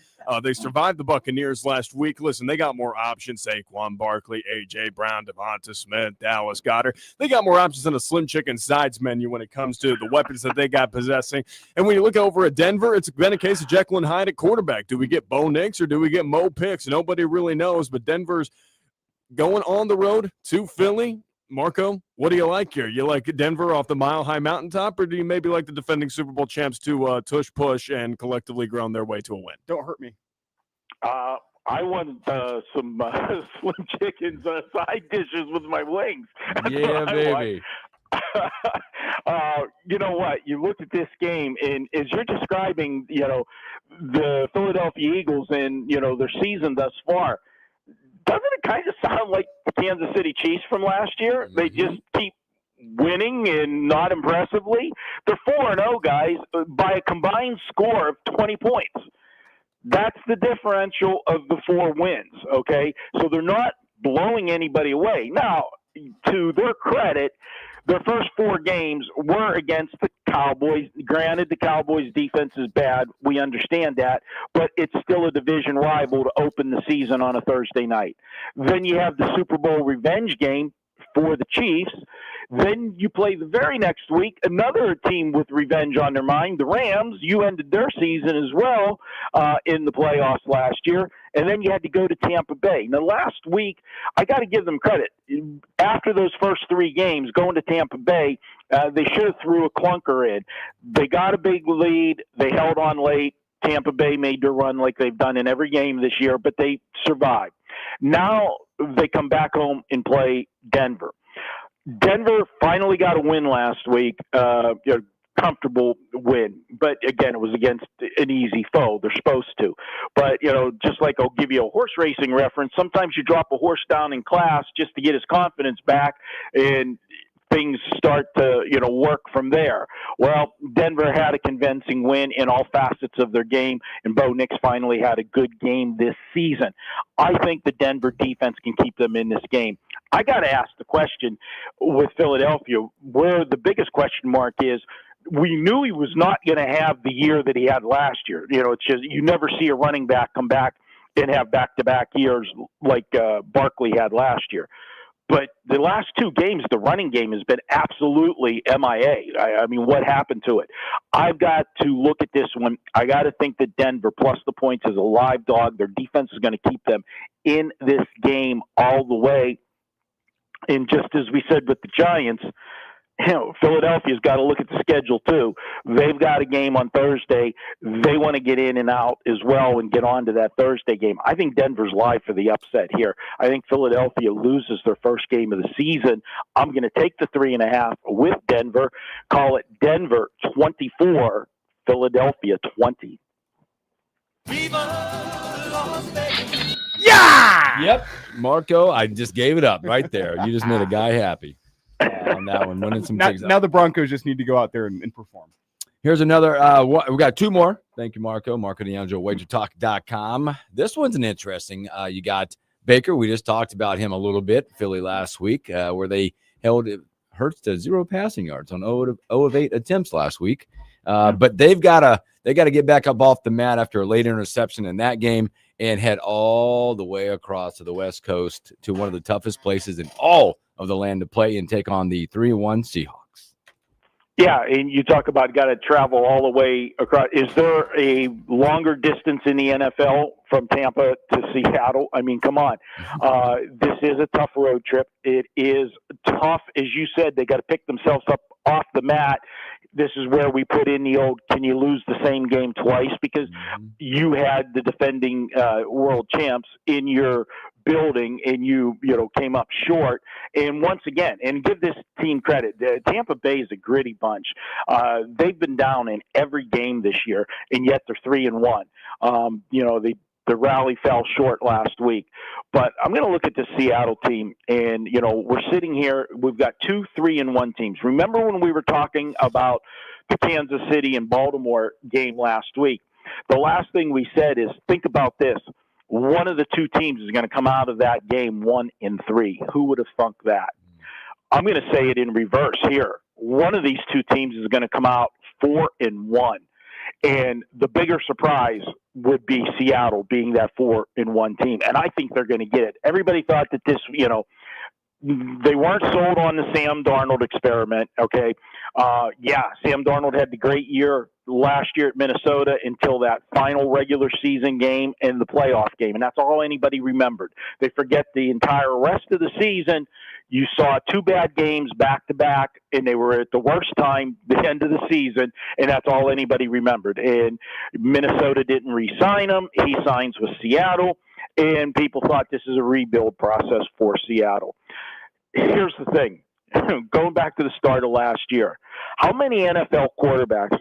They survived the Buccaneers last week. Listen, they got more options. Saquon Barkley, A.J. Brown, Devonta Smith, Dallas Goedert. They got more options than a Slim Chicken sides menu when it comes to the weapons that they got possessing. And when you look over at Denver, it's been a case of Jekyll and Hyde at quarterback. Do we get Bo Nix or do we get Mo Picks? Nobody really knows, but Denver's going on the road to Philly. Marco, what do you like here? You like Denver off the mile-high mountaintop, or do you maybe like the defending Super Bowl champs to tush push and collectively groan their way to a win? Don't hurt me. I want some Slim Chickens side dishes with my wings. That's yeah, baby. You know what? You look at this game, and as you're describing, the Philadelphia Eagles and, their season thus far, doesn't it kind of sound like the Kansas City Chiefs from last year? Mm-hmm. They just keep winning and not impressively. They're 4-0, guys, by a combined score of 20 points. That's the differential of the 4 wins, okay? So they're not blowing anybody away. Now, to their credit, their first 4 games were against the Cowboys. Granted, the Cowboys' defense is bad. We understand that. But it's still a division rival to open the season on a Thursday night. Then you have the Super Bowl revenge game for the Chiefs. Then you play the very next week, another team with revenge on their mind, the Rams. You ended their season as well in the playoffs last year. And then you had to go to Tampa Bay. Now, last week, I got to give them credit. After those first 3 games, going to Tampa Bay, they should have threw a clunker in. They got a big lead. They held on late. Tampa Bay made their run like they've done in every game this year, but they survived. Now they come back home and play Denver. Denver finally got a win last week, comfortable win. But, again, it was against an easy foe. They're supposed to. But, just like I'll give you a horse racing reference, sometimes you drop a horse down in class just to get his confidence back, and things start to, work from there. Well, Denver had a convincing win in all facets of their game, and Bo Nix finally had a good game this season. I think the Denver defense can keep them in this game. I got to ask the question with Philadelphia, where the biggest question mark is, we knew he was not going to have the year that he had last year. It's just, you never see a running back come back and have back-to-back years like Barkley had last year. But the last 2 games, the running game has been absolutely MIA. I mean, what happened to it? I've got to look at this one. I got to think that Denver, plus the points, is a live dog. Their defense is going to keep them in this game all the way. And just as we said with the Giants, Philadelphia's got to look at the schedule too. They've got a game on Thursday. They want to get in and out as well and get on to that Thursday game. I think Denver's live for the upset here. I think Philadelphia loses their first game of the season. I'm going to take the 3.5 with Denver. Call it Denver 24, Philadelphia 20. Yeah! Yep. Marco, I just gave it up right there. You just made a guy happy on that one. Winning some things now the Broncos just need to go out there and perform. Here's another. We got 2 more. Thank you, Marco. Marco D'Angelo, wagertalk.com. This one's an interesting. You got Baker. We just talked about him a little bit. Philly last week, where they held Hurts to 0 passing yards on 0 of 8 attempts last week. But they got to get back up off the mat after a late interception in that game. and head all the way across to the West Coast to one of the toughest places in all of the land to play and take on the 3-1 Seahawks. Yeah, and you talk about got to travel all the way across. Is there a longer distance in the NFL from Tampa to Seattle? I mean, come on. This is a tough road trip. It is tough. As you said, they got to pick themselves up off the mat. This is where we put in the old, can you lose the same game twice? Because you had the defending world champs in your building and you came up short. And once again, and give this team credit, Tampa Bay is a gritty bunch. They've been down in every game this year, and yet they're 3-1. The rally fell short last week. But I'm going to look at the Seattle team, and, we're sitting here. We've got 2 3-1 teams. Remember when we were talking about the Kansas City and Baltimore game last week? The last thing we said is, think about this. One of the 2 teams is going to come out of that game 1-3. Who would have thunk that? I'm going to say it in reverse here. One of these 2 teams is going to come out 4-1. And the bigger surprise would be Seattle being that 4-1 team. And I think they're going to get it. Everybody thought that this, they weren't sold on the Sam Darnold experiment. Okay. Sam Darnold had the great year last year at Minnesota until that final regular season game and the playoff game. And that's all anybody remembered. They forget the entire rest of the season. You saw 2 bad games back to back, and they were at the worst time, the end of the season, and that's all anybody remembered. And Minnesota didn't re-sign him. He signs with Seattle, and people thought this is a rebuild process for Seattle. Here's the thing. Going back to the start of last year, how many NFL quarterbacks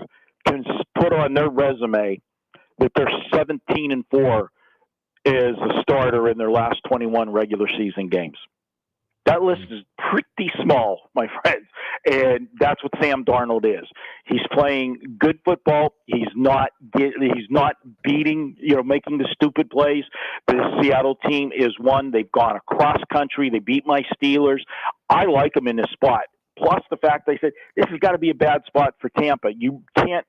can put on their resume that they're 17-4 as a starter in their last 21 regular season games? That list is pretty small, my friends, and that's what Sam Darnold is. He's playing good football. He's not beating, making the stupid plays. The Seattle team is one. They've gone across country. They beat my Steelers. I like them in this spot. Plus the fact they said this has got to be a bad spot for Tampa. You can't,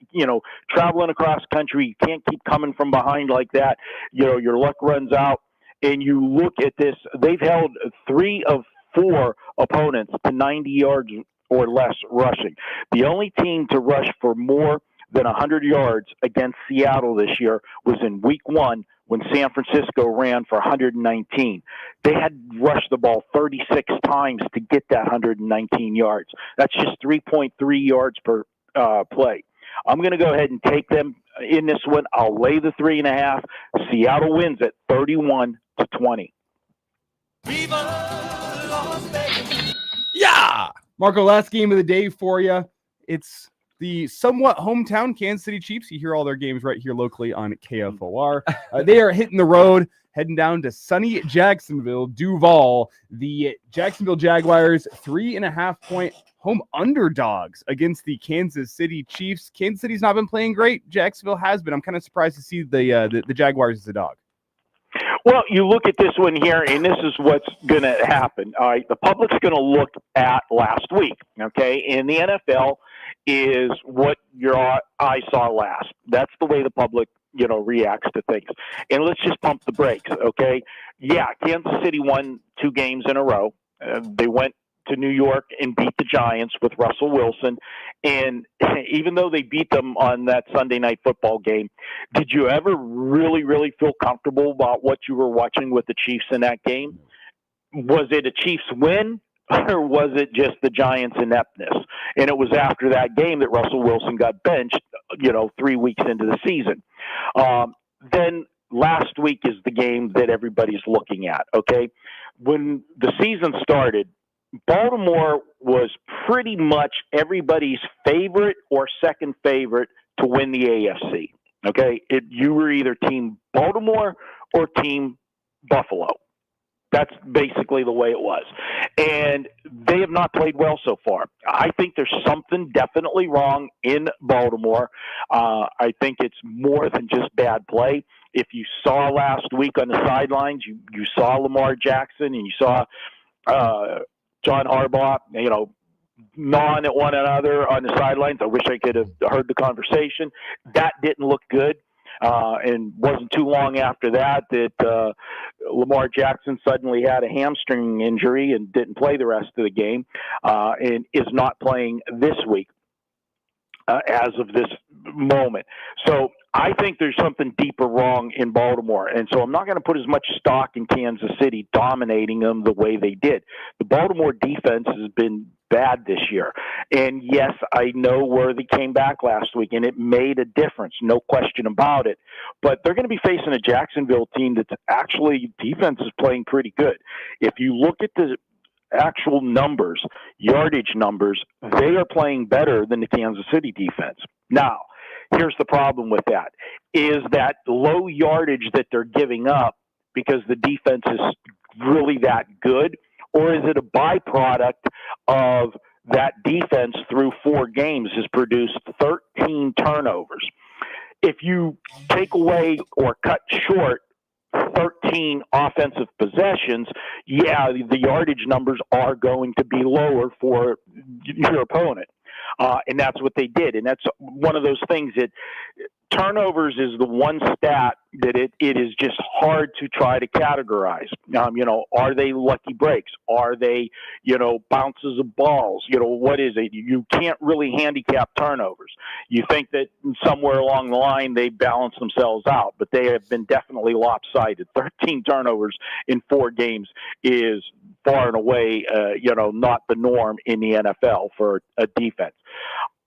traveling across country. You can't keep coming from behind like that. Your luck runs out. And you look at this. They've held 3 of 4 opponents to 90 yards or less rushing. The only team to rush for more than 100 yards against Seattle this year was in week 1 when San Francisco ran for 119. They had rushed the ball 36 times to get that 119 yards. That's just 3.3 yards per play. I'm going to go ahead and take them in this one. I'll lay the 3.5. Seattle wins it 31-20. Yeah, Marco, last game of the day for you. It's the somewhat hometown Kansas City Chiefs. You hear all their games right here locally on KFOR. They are hitting the road, heading down to sunny Jacksonville, Duval. The Jacksonville Jaguars, 3.5-point home underdogs against the Kansas City Chiefs. Kansas City's not been playing great. Jacksonville has been. I'm kind of surprised to see the Jaguars as a dog. Well, you look at this one here, and this is what's going to happen. All right, the public's going to look at last week, okay? And the NFL is what your eye saw last. That's the way the public, reacts to things. And let's just pump the brakes, okay? Yeah, Kansas City won 2 games in a row. They went to New York and beat the Giants with Russell Wilson. And even though they beat them on that Sunday night football game, did you ever really, really feel comfortable about what you were watching with the Chiefs in that game? Was it a Chiefs win, or was it just the Giants' ineptness? And it was after that game that Russell Wilson got benched, 3 weeks into the season. Then last week is the game that everybody's looking at, okay? When the season started, Baltimore was pretty much everybody's favorite or second favorite to win the AFC. Okay, you were either Team Baltimore or Team Buffalo. That's basically the way it was. And they have not played well so far. I think there's something definitely wrong in Baltimore. I think it's more than just bad play. If you saw last week on the sidelines, you saw Lamar Jackson and you saw John Harbaugh, gnawing at one another on the sidelines. I wish I could have heard the conversation. That didn't look good. And wasn't too long after that Lamar Jackson suddenly had a hamstring injury and didn't play the rest of the game, and is not playing this week. As of this moment. So I think there's something deeper wrong in Baltimore. And so I'm not going to put as much stock in Kansas City dominating them the way they did. The Baltimore defense has been bad this year. And yes, I know Worthy came back last week and it made a difference, no question about it. But they're going to be facing a Jacksonville team that's actually defense is playing pretty good. If you look at the actual numbers, yardage numbers, they are playing better than the Kansas City defense. Now, here's the problem with that, is that low yardage that they're giving up because the defense is really that good, or is it a byproduct of that defense through 4 games has produced 13 turnovers? If you take away or cut short 13 offensive possessions, the yardage numbers are going to be lower for your opponent. And that's what they did. And that's one of those things that turnovers is the one stat that it is just hard to try to categorize. Are they lucky breaks? Are they, bounces of balls? What is it? You can't really handicap turnovers. You think that somewhere along the line they balance themselves out, but they have been definitely lopsided. 13 turnovers in 4 games is far and away, not the norm in the NFL for a defense.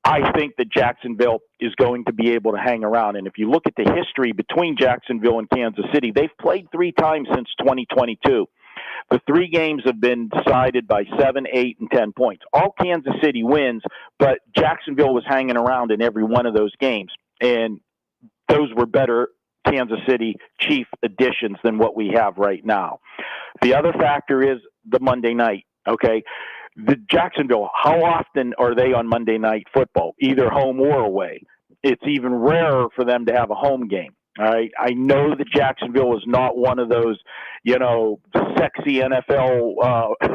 I think that Jacksonville is going to be able to hang around. And if you look at the history between Jacksonville and Kansas City, they've played 3 times since 2022. The 3 games have been decided by 7, 8, and 10 points. All Kansas City wins, but Jacksonville was hanging around in every one of those games. And those were better Kansas City Chief additions than what we have right now. The other factor is the Monday night, okay? The Jacksonville, how often are they on Monday Night Football, either home or away? It's even rarer for them to have a home game. All right. I know that Jacksonville is not one of those, sexy NFL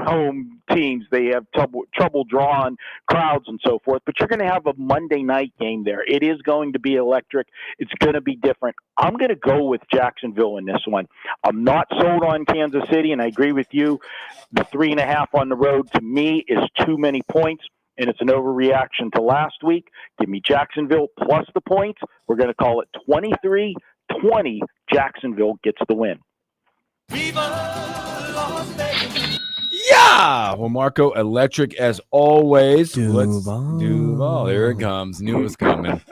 home teams. They have trouble drawing crowds and so forth, but you're going to have a Monday night game there. It is going to be electric. It's going to be different. I'm going to go with Jacksonville in this one. I'm not sold on Kansas City, and I agree with you. The 3.5 on the road to me is too many points, and it's an overreaction to last week. Give me Jacksonville plus the points. We're going to call it 23-20. Jacksonville gets the win. Yeah. Well, Marco, electric as always. Duval. There it comes. Knew it was coming.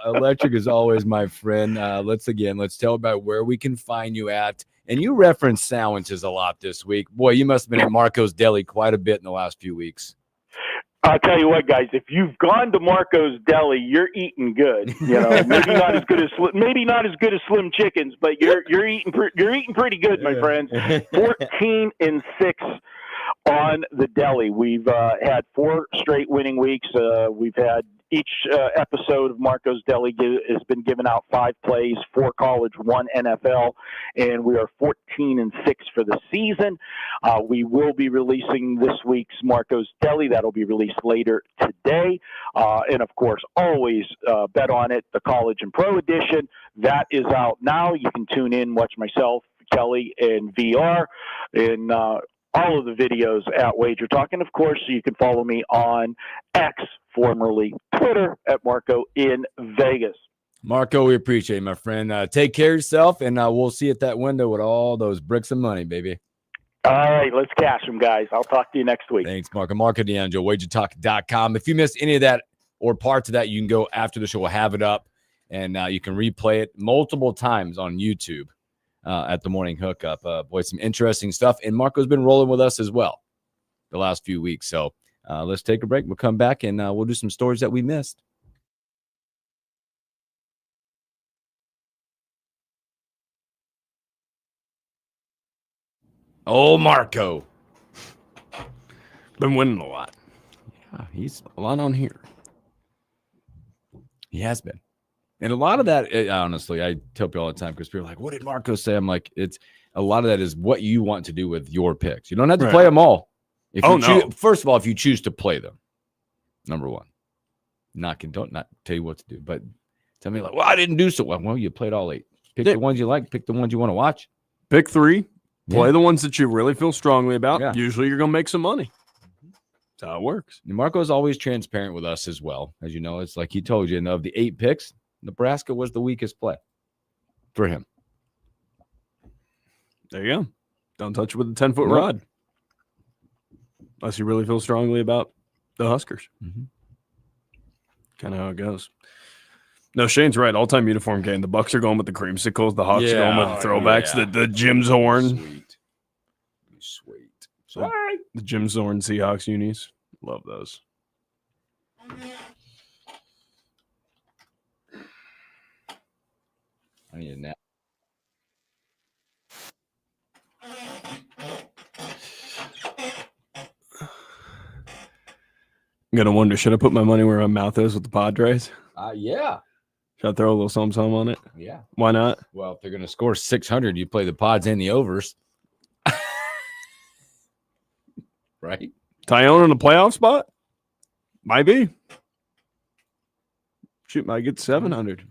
Electric as always, my friend. Let's tell about where we can find you at. And you referenced sandwiches a lot this week. Boy, you must have been at Marco's Deli quite a bit in the last few weeks. I'll tell you what, guys. If you've gone to Marco's Deli, you're eating good. Maybe not as good as Slim Chickens, but you're eating pretty good, my friends. 14-6 on the Deli. We've had 4 straight winning weeks. We've had each episode of Marco's Deli has been given out 5 plays, 4 college, 1 NFL, and we are 14-6 for the season. We will be releasing this week's Marco's Deli. That'll be released later today. And of course, always bet on it, the college and pro edition. That is out now. You can tune in, watch myself, Kelly, and VR, and all of the videos at Wager Talk. And of course, you can follow me on X, formerly Twitter, at Marco in Vegas. Marco, we appreciate you, my friend. Take care of yourself, and we'll see you at that window with all those bricks of money, baby. All right, let's cash them, guys. I'll talk to you next week. Thanks, Marco. Marco D'Angelo, wagertalk.com. If you missed any of that or parts of that, you can go after the show. We'll have it up, and you can replay it multiple times on YouTube. At the morning hookup. Boy, some interesting stuff. And Marco's been rolling with us as well the last few weeks. So let's take a break. We'll come back and we'll do some stories that we missed. Oh, Marco. Been winning a lot. Yeah, he's a lot on here. He has been. And a lot of that, honestly, I tell people all the time because people are like, what did Marco say? I'm like, it's a lot of that is what you want to do with your picks. You don't have to play them all. First of all, if you choose to play them, number one, not tell you what to do. But Tell me like, well, I didn't do so well. Well, you played all 8. Pick the ones you like. Pick the ones you want to watch. Pick 3. Play the ones that you really feel strongly about. Yeah. Usually you're going to make some money. That's how it works. And Marco's always transparent with us as well. As you know, it's like he told you, and of the 8 picks, Nebraska was the weakest play for him. There you go. Don't touch it with a 10-foot rod. Unless you really feel strongly about the Huskers. Kind of how it goes. No, Shane's right. All-time uniform game. The Bucks are going with the creamsicles. The Hawks are going with the throwbacks. The Jim Zorn. Sweet. So, the Jim Zorn Seahawks unis. Love those. I need a nap. I'm going to wonder, should I put my money where my mouth is with the Padres? Yeah. Should I throw a little something on it? Yeah. Why not? Well, if they're going to score 600, you play the pods and the overs. Right? Tyone in a playoff spot? Might be. Shoot, might get 700.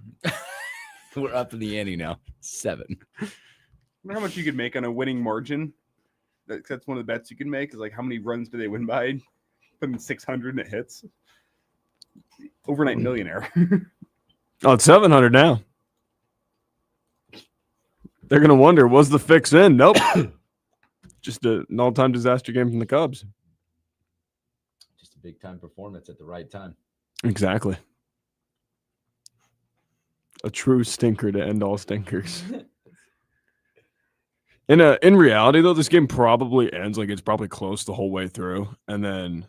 We're up to the ante now. 7. I wonder how much you could make on a winning margin. That's one of the bets you can make is like how many runs do they win by? Put in 600 and it hits. Overnight millionaire. Oh, it's 700 now. They're going to wonder, was the fix in? Nope. Just an all-time disaster game from the Cubs. Just a big-time performance at the right time. Exactly. A true stinker to end all stinkers. In reality, though, this game probably ends like it's probably close the whole way through, and then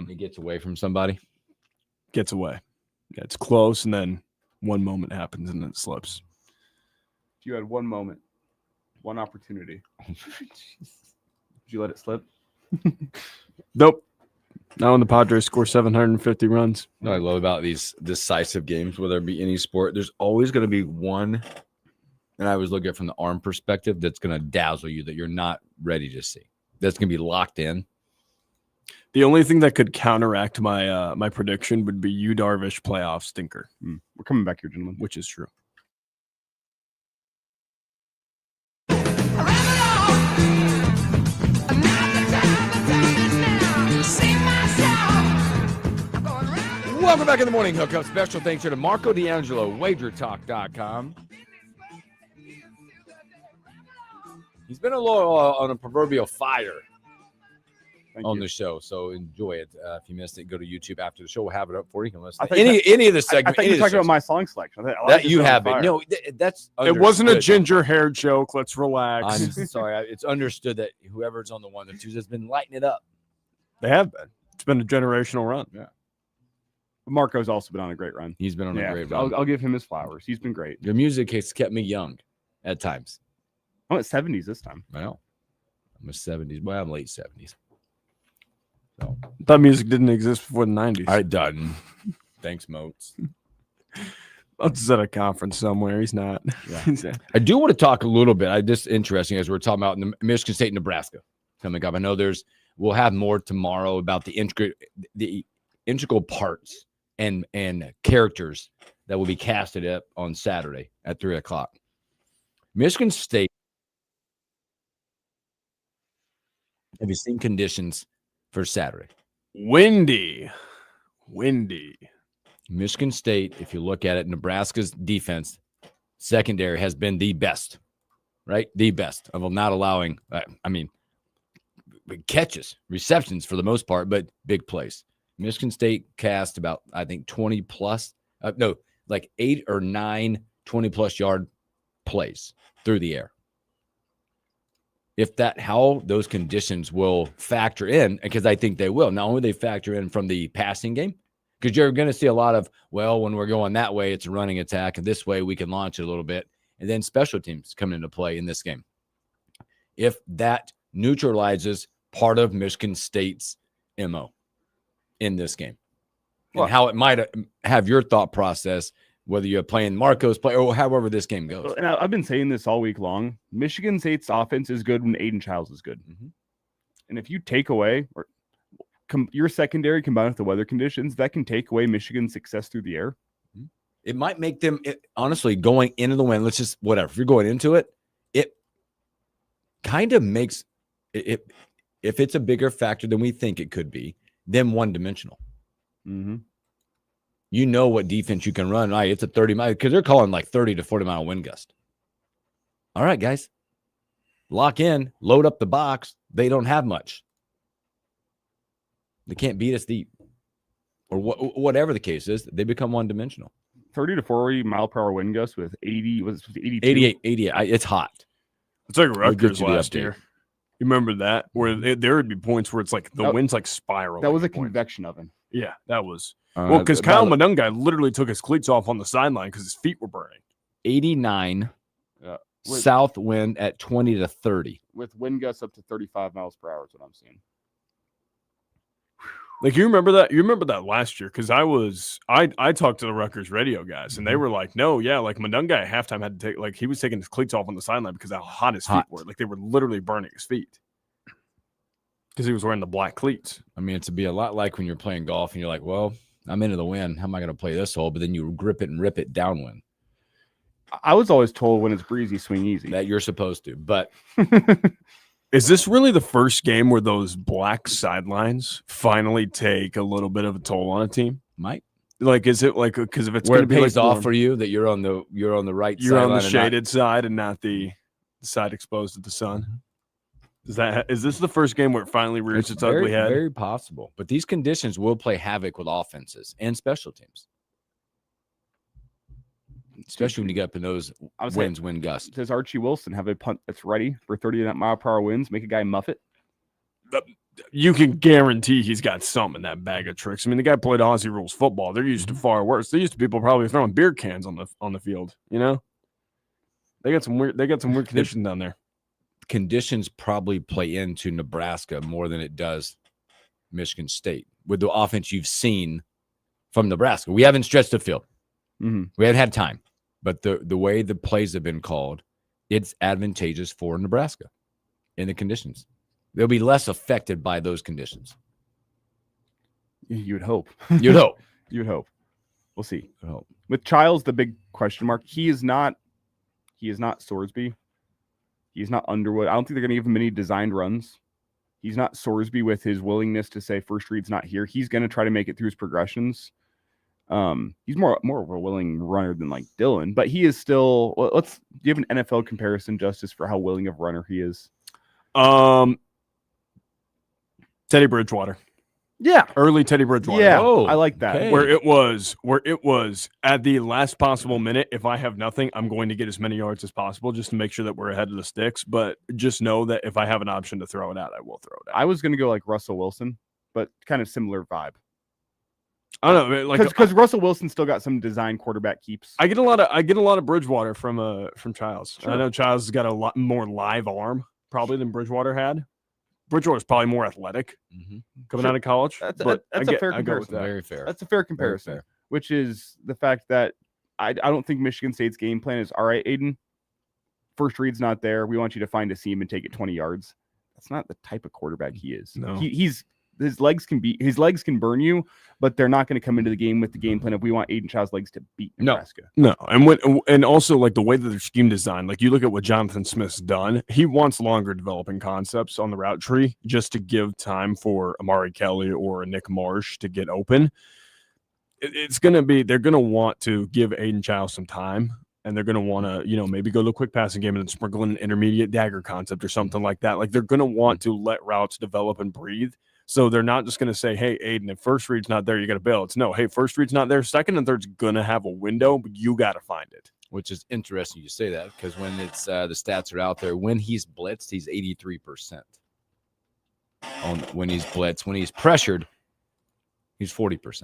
he gets away from somebody. Gets away. Yeah, it's close, and then one moment happens, and then it slips. You had one moment, one opportunity. Did you let it slip? Nope. Now when the Padres score 750 runs. What I love about these decisive games, whether it be any sport, there's always going to be one, and I always look at it from the arm perspective, that's going to dazzle you that you're not ready to see. That's going to be locked in. The only thing that could counteract my my prediction would be Yu Darvish playoff stinker. We're coming back here, gentlemen. Which is true. Welcome back in the morning hookup. Special thanks here to Marco D'Angelo, WagerTalk.com. He's been a little on a proverbial fire on the show, so enjoy it. If you missed it, go to YouTube after the show. We'll have it up for you. You can listen to any of the segments. I think you're talking about my song selection. That you have it. No, that's it wasn't a ginger hair joke. Let's relax. I'm sorry. It's understood that whoever's on the 1 and 2s has been lighting it up. They have been. It's been a generational run. Yeah. Marco's also been on a great run. He's been on a great run. I'll give him his flowers. He's been great. Your music has kept me young at times. I'm at 70s this time. Well, I'm a 70s. Well, I'm late 70s. So that music didn't exist before the 90s. I done. Thanks, Moats. Moats is at a conference somewhere. He's not. Yeah. I do want to talk a little bit. This is interesting as we're talking about Michigan State, Nebraska coming up. I know we'll have more tomorrow about the integral parts and characters that will be casted up on Saturday at 3:00. Michigan State. Have you seen conditions for Saturday? Windy. Michigan State, if you look at it, Nebraska's defense secondary has been the best, right? The best of not allowing, catches, receptions for the most part, but big plays. Michigan State cast about, I think, 20 plus, 8 or 9 20-plus yard plays through the air. How those conditions will factor in, because I think they will. Not only they factor in from the passing game, because you're going to see a lot of, when we're going that way, it's a running attack, and this way we can launch it a little bit, and then special teams come into play in this game. If that neutralizes part of Michigan State's MO in this game, and how it might have your thought process, whether you're playing Marco's play or however this game goes. And I've been saying this all week long. Michigan State's offense is good when Aiden Childs is good. Mm-hmm. And if you take away your secondary combined with the weather conditions, that can take away Michigan's success through the air. Mm-hmm. It might make them, honestly, going into the win, let's just, whatever. If you're going into it, it kind of makes it, if it's a bigger factor than we think it could be, them one-dimensional. Mm-hmm. You know what defense you can run. Right, it's a 30-mile, because they're calling like 30 to 40-mile wind gust. All right, guys. Lock in, load up the box. They don't have much. They can't beat us deep. Or whatever the case is, they become one-dimensional. 30 to 40 mile per hour wind gusts with 80, was it 82? 88. It's hot. It's like Rutgers last year. You remember that? Where there would be points where it's like the wind's like spiraling. That was a convection oven. Yeah, that was. Well, because Kyle Madunga literally took his cleats off on the sideline because his feet were burning. 89 south wind at 20 to 30. With wind gusts up to 35 miles per hour is what I'm seeing. Like, you remember that? You remember that last year? Because I talked to the Rutgers radio guys, and they were like, no, yeah, like Madunga at halftime had to take, like, he was taking his cleats off on the sideline because how hot his feet were. Like, they were literally burning his feet because he was wearing the black cleats. I mean, it'd be a lot like when you're playing golf and you're like, well, I'm into the wind. How am I going to play this hole? But then you grip it and rip it downwind. I was always told when it's breezy, swing easy. That you're supposed to, but... Is this really the first game where those black sidelines finally take a little bit of a toll on a team? Might. Like, is it like, because if it's where going to it be pays like off for you that you're on the right side, you're on the shaded side and not the side exposed to the sun. Is this the first game where it finally rears its ugly head? Very possible. But these conditions will play havoc with offenses and special teams. Especially when you get up in those wind gusts. Does Archie Wilson have a punt that's ready for 30 mile per hour winds? Make a guy muff it? You can guarantee he's got some in that bag of tricks. I mean, the guy played Aussie rules football. They're used to far worse. They're used to people probably throwing beer cans on the field. You know, they got some weird conditions down there. Conditions probably play into Nebraska more than it does Michigan State with the offense you've seen from Nebraska. We haven't stretched the field. Mm-hmm. We haven't had time. But the way the plays have been called, it's advantageous for Nebraska in the conditions. They'll be less affected by those conditions. You would hope. You'd hope. You'd hope. We'll see. With Childs, the big question mark. He is not Sorsby. He's not Underwood. I don't think they're going to give him any designed runs. He's not Sorsby with his willingness to say first read's not here. He's going to try to make it through his progressions. He's more of a willing runner than like Dylan, but he is still. Do you have an NFL comparison, Justice, for how willing of a runner he is? Teddy Bridgewater. Yeah, early Teddy Bridgewater. Yeah, I like that. Okay. Where it was at the last possible minute. If I have nothing, I'm going to get as many yards as possible just to make sure that we're ahead of the sticks. But just know that if I have an option to throw it out, I will throw it out. I was going to go like Russell Wilson, but kind of similar vibe. I don't know, like because Russell Wilson still got some design quarterback keeps. I get a lot of Bridgewater from Childs. Sure. I know Childs has got a lot more live arm probably than Bridgewater had. Bridgewater's probably more athletic coming out of college. That's a fair comparison. Very fair. That's a fair comparison. Fair. Which is the fact that I don't think Michigan State's game plan is all right, Aiden. First read's not there. We want you to find a seam and take it 20 yards. That's not the type of quarterback he is. No. His legs can burn you, but they're not going to come into the game with the game plan of we want Aiden Child's legs to beat Nebraska. No, and also like the way that their scheme designed, like you look at what Jonathan Smith's done, he wants longer developing concepts on the route tree just to give time for Amari Kelly or Nick Marsh to get open. It's going to be, they're going to want to give Aiden Child some time, and they're going to want to, maybe go to a quick passing game and then sprinkle in an intermediate dagger concept or something like that. Like they're going to want to let routes develop and breathe. So they're not just going to say, hey, Aiden, if first read's not there, you got to bail. It's no, hey, first read's not there. Second and third's going to have a window, but you got to find it. Which is interesting you say that because when it's the stats are out there, when he's blitzed, he's 83%. When he's blitzed, when he's pressured, he's 40%.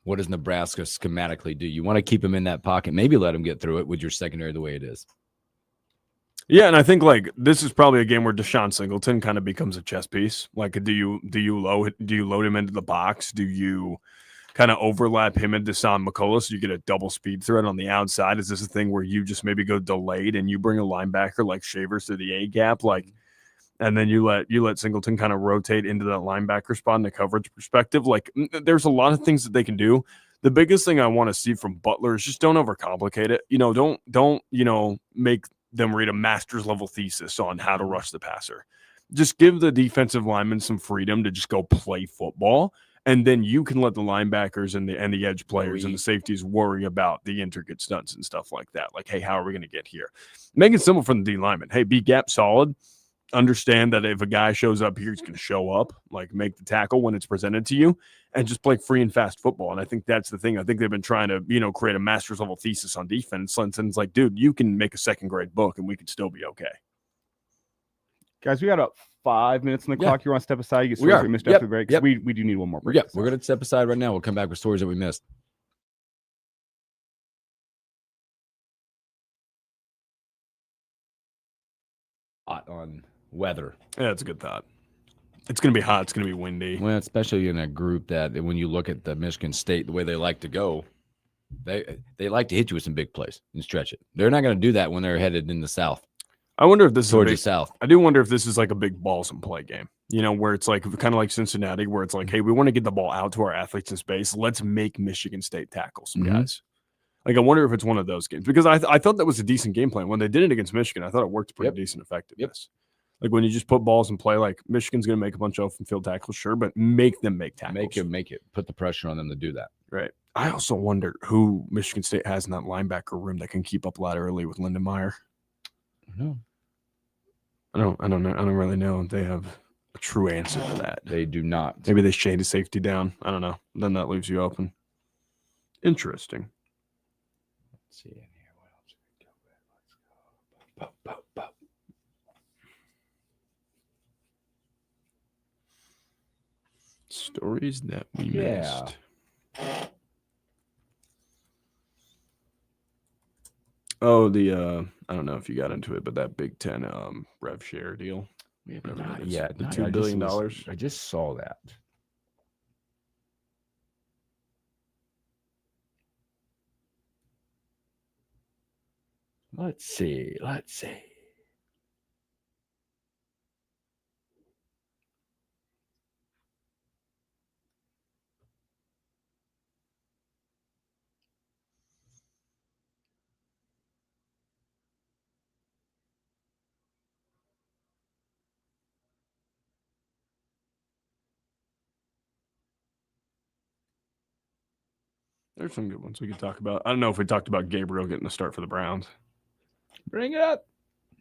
What does Nebraska schematically do? You want to keep him in that pocket, maybe let him get through it with your secondary the way it is. Yeah, and I think like this is probably a game where Deshaun Singleton kind of becomes a chess piece. Like, do you load him into the box? Do you kind of overlap him and Deshaun McCullough so you get a double speed threat on the outside? Is this a thing where you just maybe go delayed and you bring a linebacker like Shavers to the A gap, and then you let Singleton kind of rotate into that linebacker spot in the coverage perspective? Like, there's a lot of things that they can do. The biggest thing I want to see from Butler is just don't overcomplicate it. Don't make them read a master's level thesis on how to rush the passer. Just give the defensive linemen some freedom to just go play football. And then you can let the linebackers and the edge players and the safeties worry about the intricate stunts and stuff like that. Like, hey, how are we going to get here? Make it simple for the D lineman. Hey, be gap solid. Understand that if a guy shows up here, he's going to show up. Like, make the tackle when it's presented to you, and just play free and fast football. And I think that's the thing. I think they've been trying to, create a master's level thesis on defense. And it's like, dude, you can make a second grade book, and we could still be okay. Guys, we got about 5 minutes on the clock. You want to step aside? You get We stories are. we missed Yep. after the break. Yep. We do need one more break. Yeah, we're going to step aside right now. We'll come back with stories that we missed. Hot on weather. Yeah, it's a good thought. It's going to be hot. It's going to be windy. Well, especially in a group that when you look at the Michigan State, the way they like to go, they like to hit you with some big plays and stretch it. They're not going to do that when they're headed in the South. I wonder if this towards is the South. I do wonder if this is like a big balls and play game, where it's like kind of like Cincinnati, where it's like, hey, we want to get the ball out to our athletes in space. Let's make Michigan State tackle some guys. Like, I wonder if it's one of those games, because I thought that was a decent game plan when they did it against Michigan. I thought it worked pretty decent effectiveness. Like, when you just put balls in play, like Michigan's going to make a bunch of open field tackles, sure, but make them make tackles. Make it. Put the pressure on them to do that. Right. I also wonder who Michigan State has in that linebacker room that can keep up laterally with Lindenmeyer. I don't know. I don't really know if they have a true answer to that. They do not. Maybe they shade a safety down. I don't know. Then that leaves you open. Interesting. Let's see in here. What else? Let's go. Stories that we missed. Oh, I don't know if you got into it, but that Big Ten rev share deal. The $2 billion. I just saw that. Let's see. There's some good ones we could talk about. I don't know if we talked about Gabriel getting the start for the Browns. Bring it up.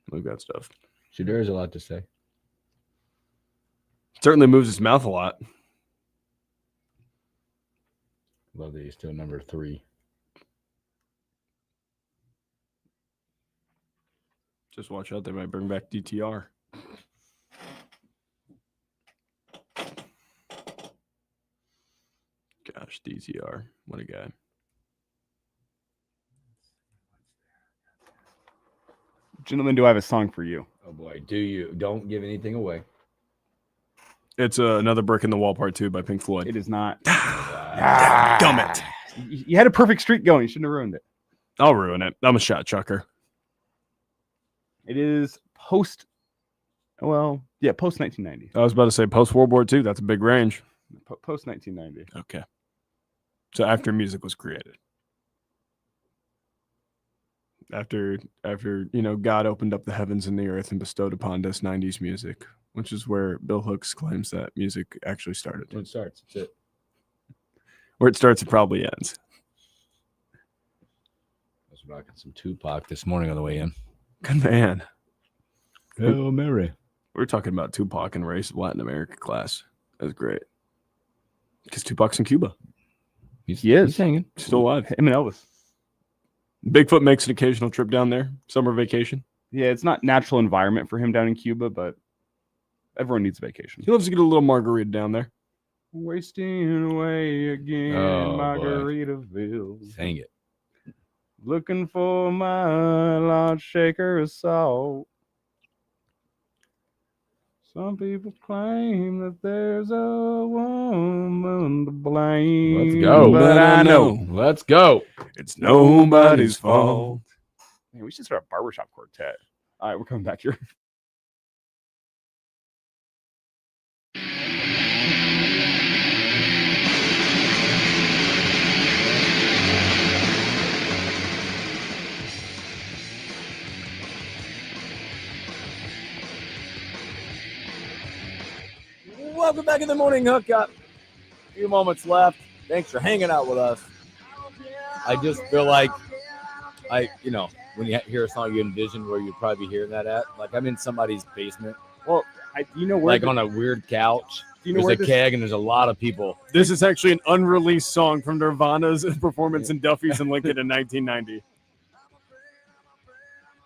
We've got stuff. Shadur has a lot to say. Certainly moves his mouth a lot. Love that he's still number 3. Just watch out. They might bring back DTR. Gosh, DTR. What a guy. Gentlemen, do I have a song for you? Oh, boy. Do you? Don't give anything away. It's Another Brick in the Wall Part 2 by Pink Floyd. It is not. Dumb it. You had a perfect streak going. You shouldn't have ruined it. I'll ruin it. I'm a shot chucker. It is post 1990. I was about to say post World War II. That's a big range. Post 1990. Okay. So after music was created. After God opened up the heavens and the earth and bestowed upon us 90s music, which is where Bill Hooks claims that music actually started. When it starts, that's it. Where it starts, it probably ends. I was rocking some Tupac this morning on the way in. Good man. Hail Mary. We were talking about Tupac and race of Latin America class. That's great. Because Tupac's in Cuba. He's hanging. Still alive. Him and Elvis. Bigfoot makes an occasional trip down there. Summer vacation. Yeah, it's not natural environment for him down in Cuba, but everyone needs a vacation. He loves to get a little margarita down there. Wasting away again, Margaritaville. Sing it. Looking for my large shaker of salt. Some people claim that there's a woman to blame. Let's go. But I know Let's go. It's nobody's fault. Man, we should start a barbershop quartet. All right, we're coming back here. welcome back in the morning hookup. A few moments left. Thanks for hanging out with us. I just feel like when you hear a song, you envision where you'd probably be hearing that at. Like I'm in somebody's basement. Well, where on a weird couch. Do you know there's where a keg and there's a lot of people. This is actually an unreleased song from Nirvana's performance in Duffy's in Lincoln in 1990.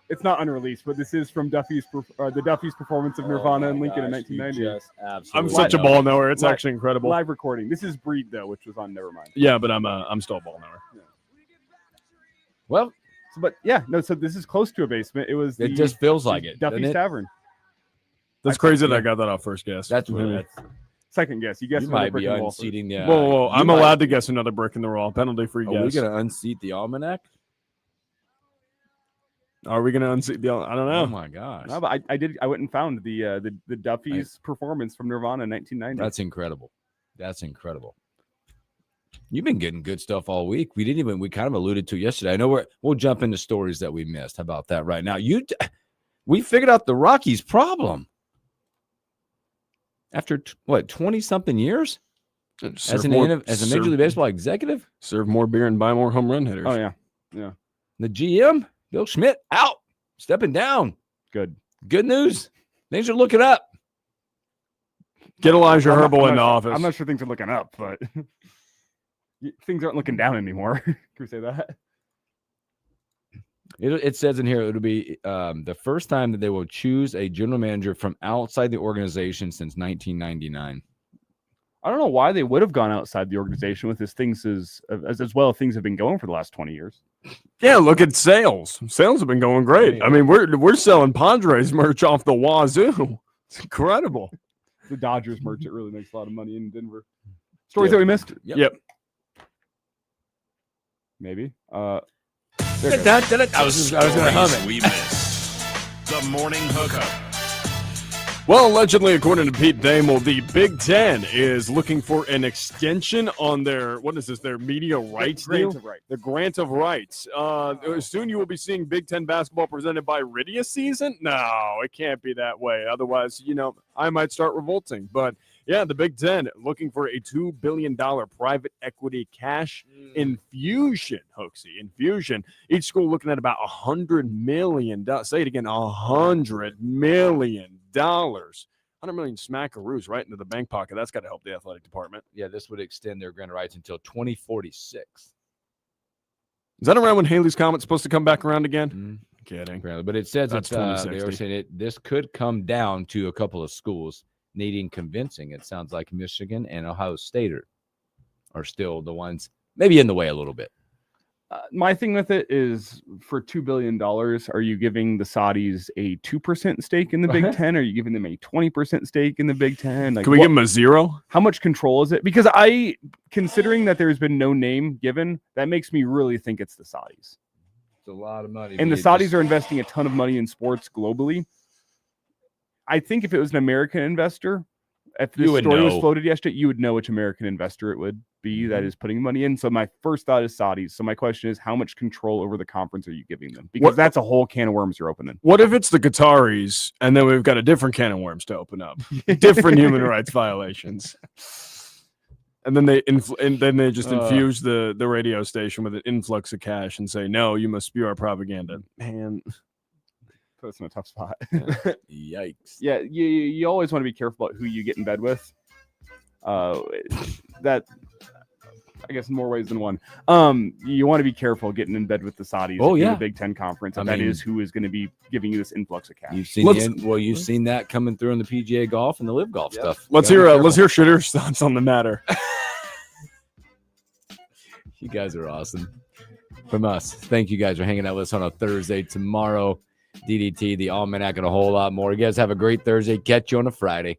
It's not unreleased, but this is from the Duffy's performance of Nirvana in Lincoln in 1990. I'm such a ball knower. It's actually incredible. Live recording. This is Breed though, which was on Nevermind. Yeah, but I'm still a ball knower. Yeah. Well, so this is close to a basement. It just feels like it. Duffy's Tavern. That's crazy that I got that off first guess. That's really second guess. You guessed you might be unseating the. Whoa! I'm allowed to guess another brick in the wall. Penalty-free guess. Are we gonna unseat the almanac? Are we gonna unseat the? I don't know. Oh my gosh! No, but I went and found the Duffy's performance from Nirvana in 1990. That's incredible. That's incredible. You've been getting good stuff all week. We kind of alluded to it yesterday. I know we'll jump into stories that we missed. How about that right now? We figured out the Rockies' problem. After 20-something years? As a Major League Baseball executive? Serve more beer and buy more home run hitters. Oh, yeah. Yeah. The GM, Bill Schmidt, out. Stepping down. Good news. Things are looking up. Get Elijah Herbal in the office. I'm not sure things are looking up, but things aren't looking down anymore. Can we say that? It says in here it'll be the first time that they will choose a general manager from outside the organization since 1999. I don't know why they would have gone outside the organization with things as well as things have been going for the last 20 years. Yeah, look at sales. Sales have been going great. I mean, we're selling Padres merch off the wazoo. It's incredible. The Dodgers merch, it really makes a lot of money in Denver. Stories that we missed? Yep. Maybe. I was going to hum it. We missed. The morning hookup. Well, allegedly, according to Pete Damel, the Big Ten is looking for an extension on their media rights deal? The grant of rights. Soon you will be seeing Big Ten basketball presented by Iridia season? No, it can't be that way. Otherwise, I might start revolting. But yeah, the Big Ten looking for a $2 billion private equity cash infusion, Hoaxie, infusion. Each school looking at about $100 million. Say it again, $100 million. $100 million smackaroos right into the bank pocket. That's got to help the athletic department. Yeah, this would extend their grant rights until 2046. Is that around when Haley's Comet's supposed to come back around again? Kidding. But it says that's they were saying this could come down to a couple of schools needing convincing. It sounds like Michigan and Ohio State are still the ones maybe in the way a little bit. My thing with it is for $2 billion, are you giving the Saudis a 2% stake in the Big Ten? Are you giving them a 20% stake in the Big Ten? Can we give them a 0? How much control is it? Because considering that there's been no name given, that makes me really think it's the Saudis. It's a lot of money. And the Saudis are investing a ton of money in sports globally. I think if it was an American investor, if this story was floated yesterday, you would know which American investor it would be that is putting money in. So my first thought is Saudis. So my question is, how much control over the conference are you giving them? Because that's a whole can of worms you're opening. What if it's the Qataris, and then we've got a different can of worms to open up? Different human rights violations. And then they just infuse the radio station with an influx of cash and say, no, you must spew our propaganda. Man. Put us in a tough spot. Yikes. Yeah, you always want to be careful about who you get in bed with. That, I guess, in more ways than one. You want to be careful getting in bed with the Saudis in the Big Ten Conference. And that is who is going to be giving you this influx of cash. You've seen that coming through in the PGA golf and the Live Golf stuff. Let's hear Shitter's thoughts on the matter. You guys are awesome. From us, thank you guys for hanging out with us on a Thursday. Tomorrow, DDT, the Almanac, and a whole lot more. You guys have a great Thursday. Catch you on a Friday.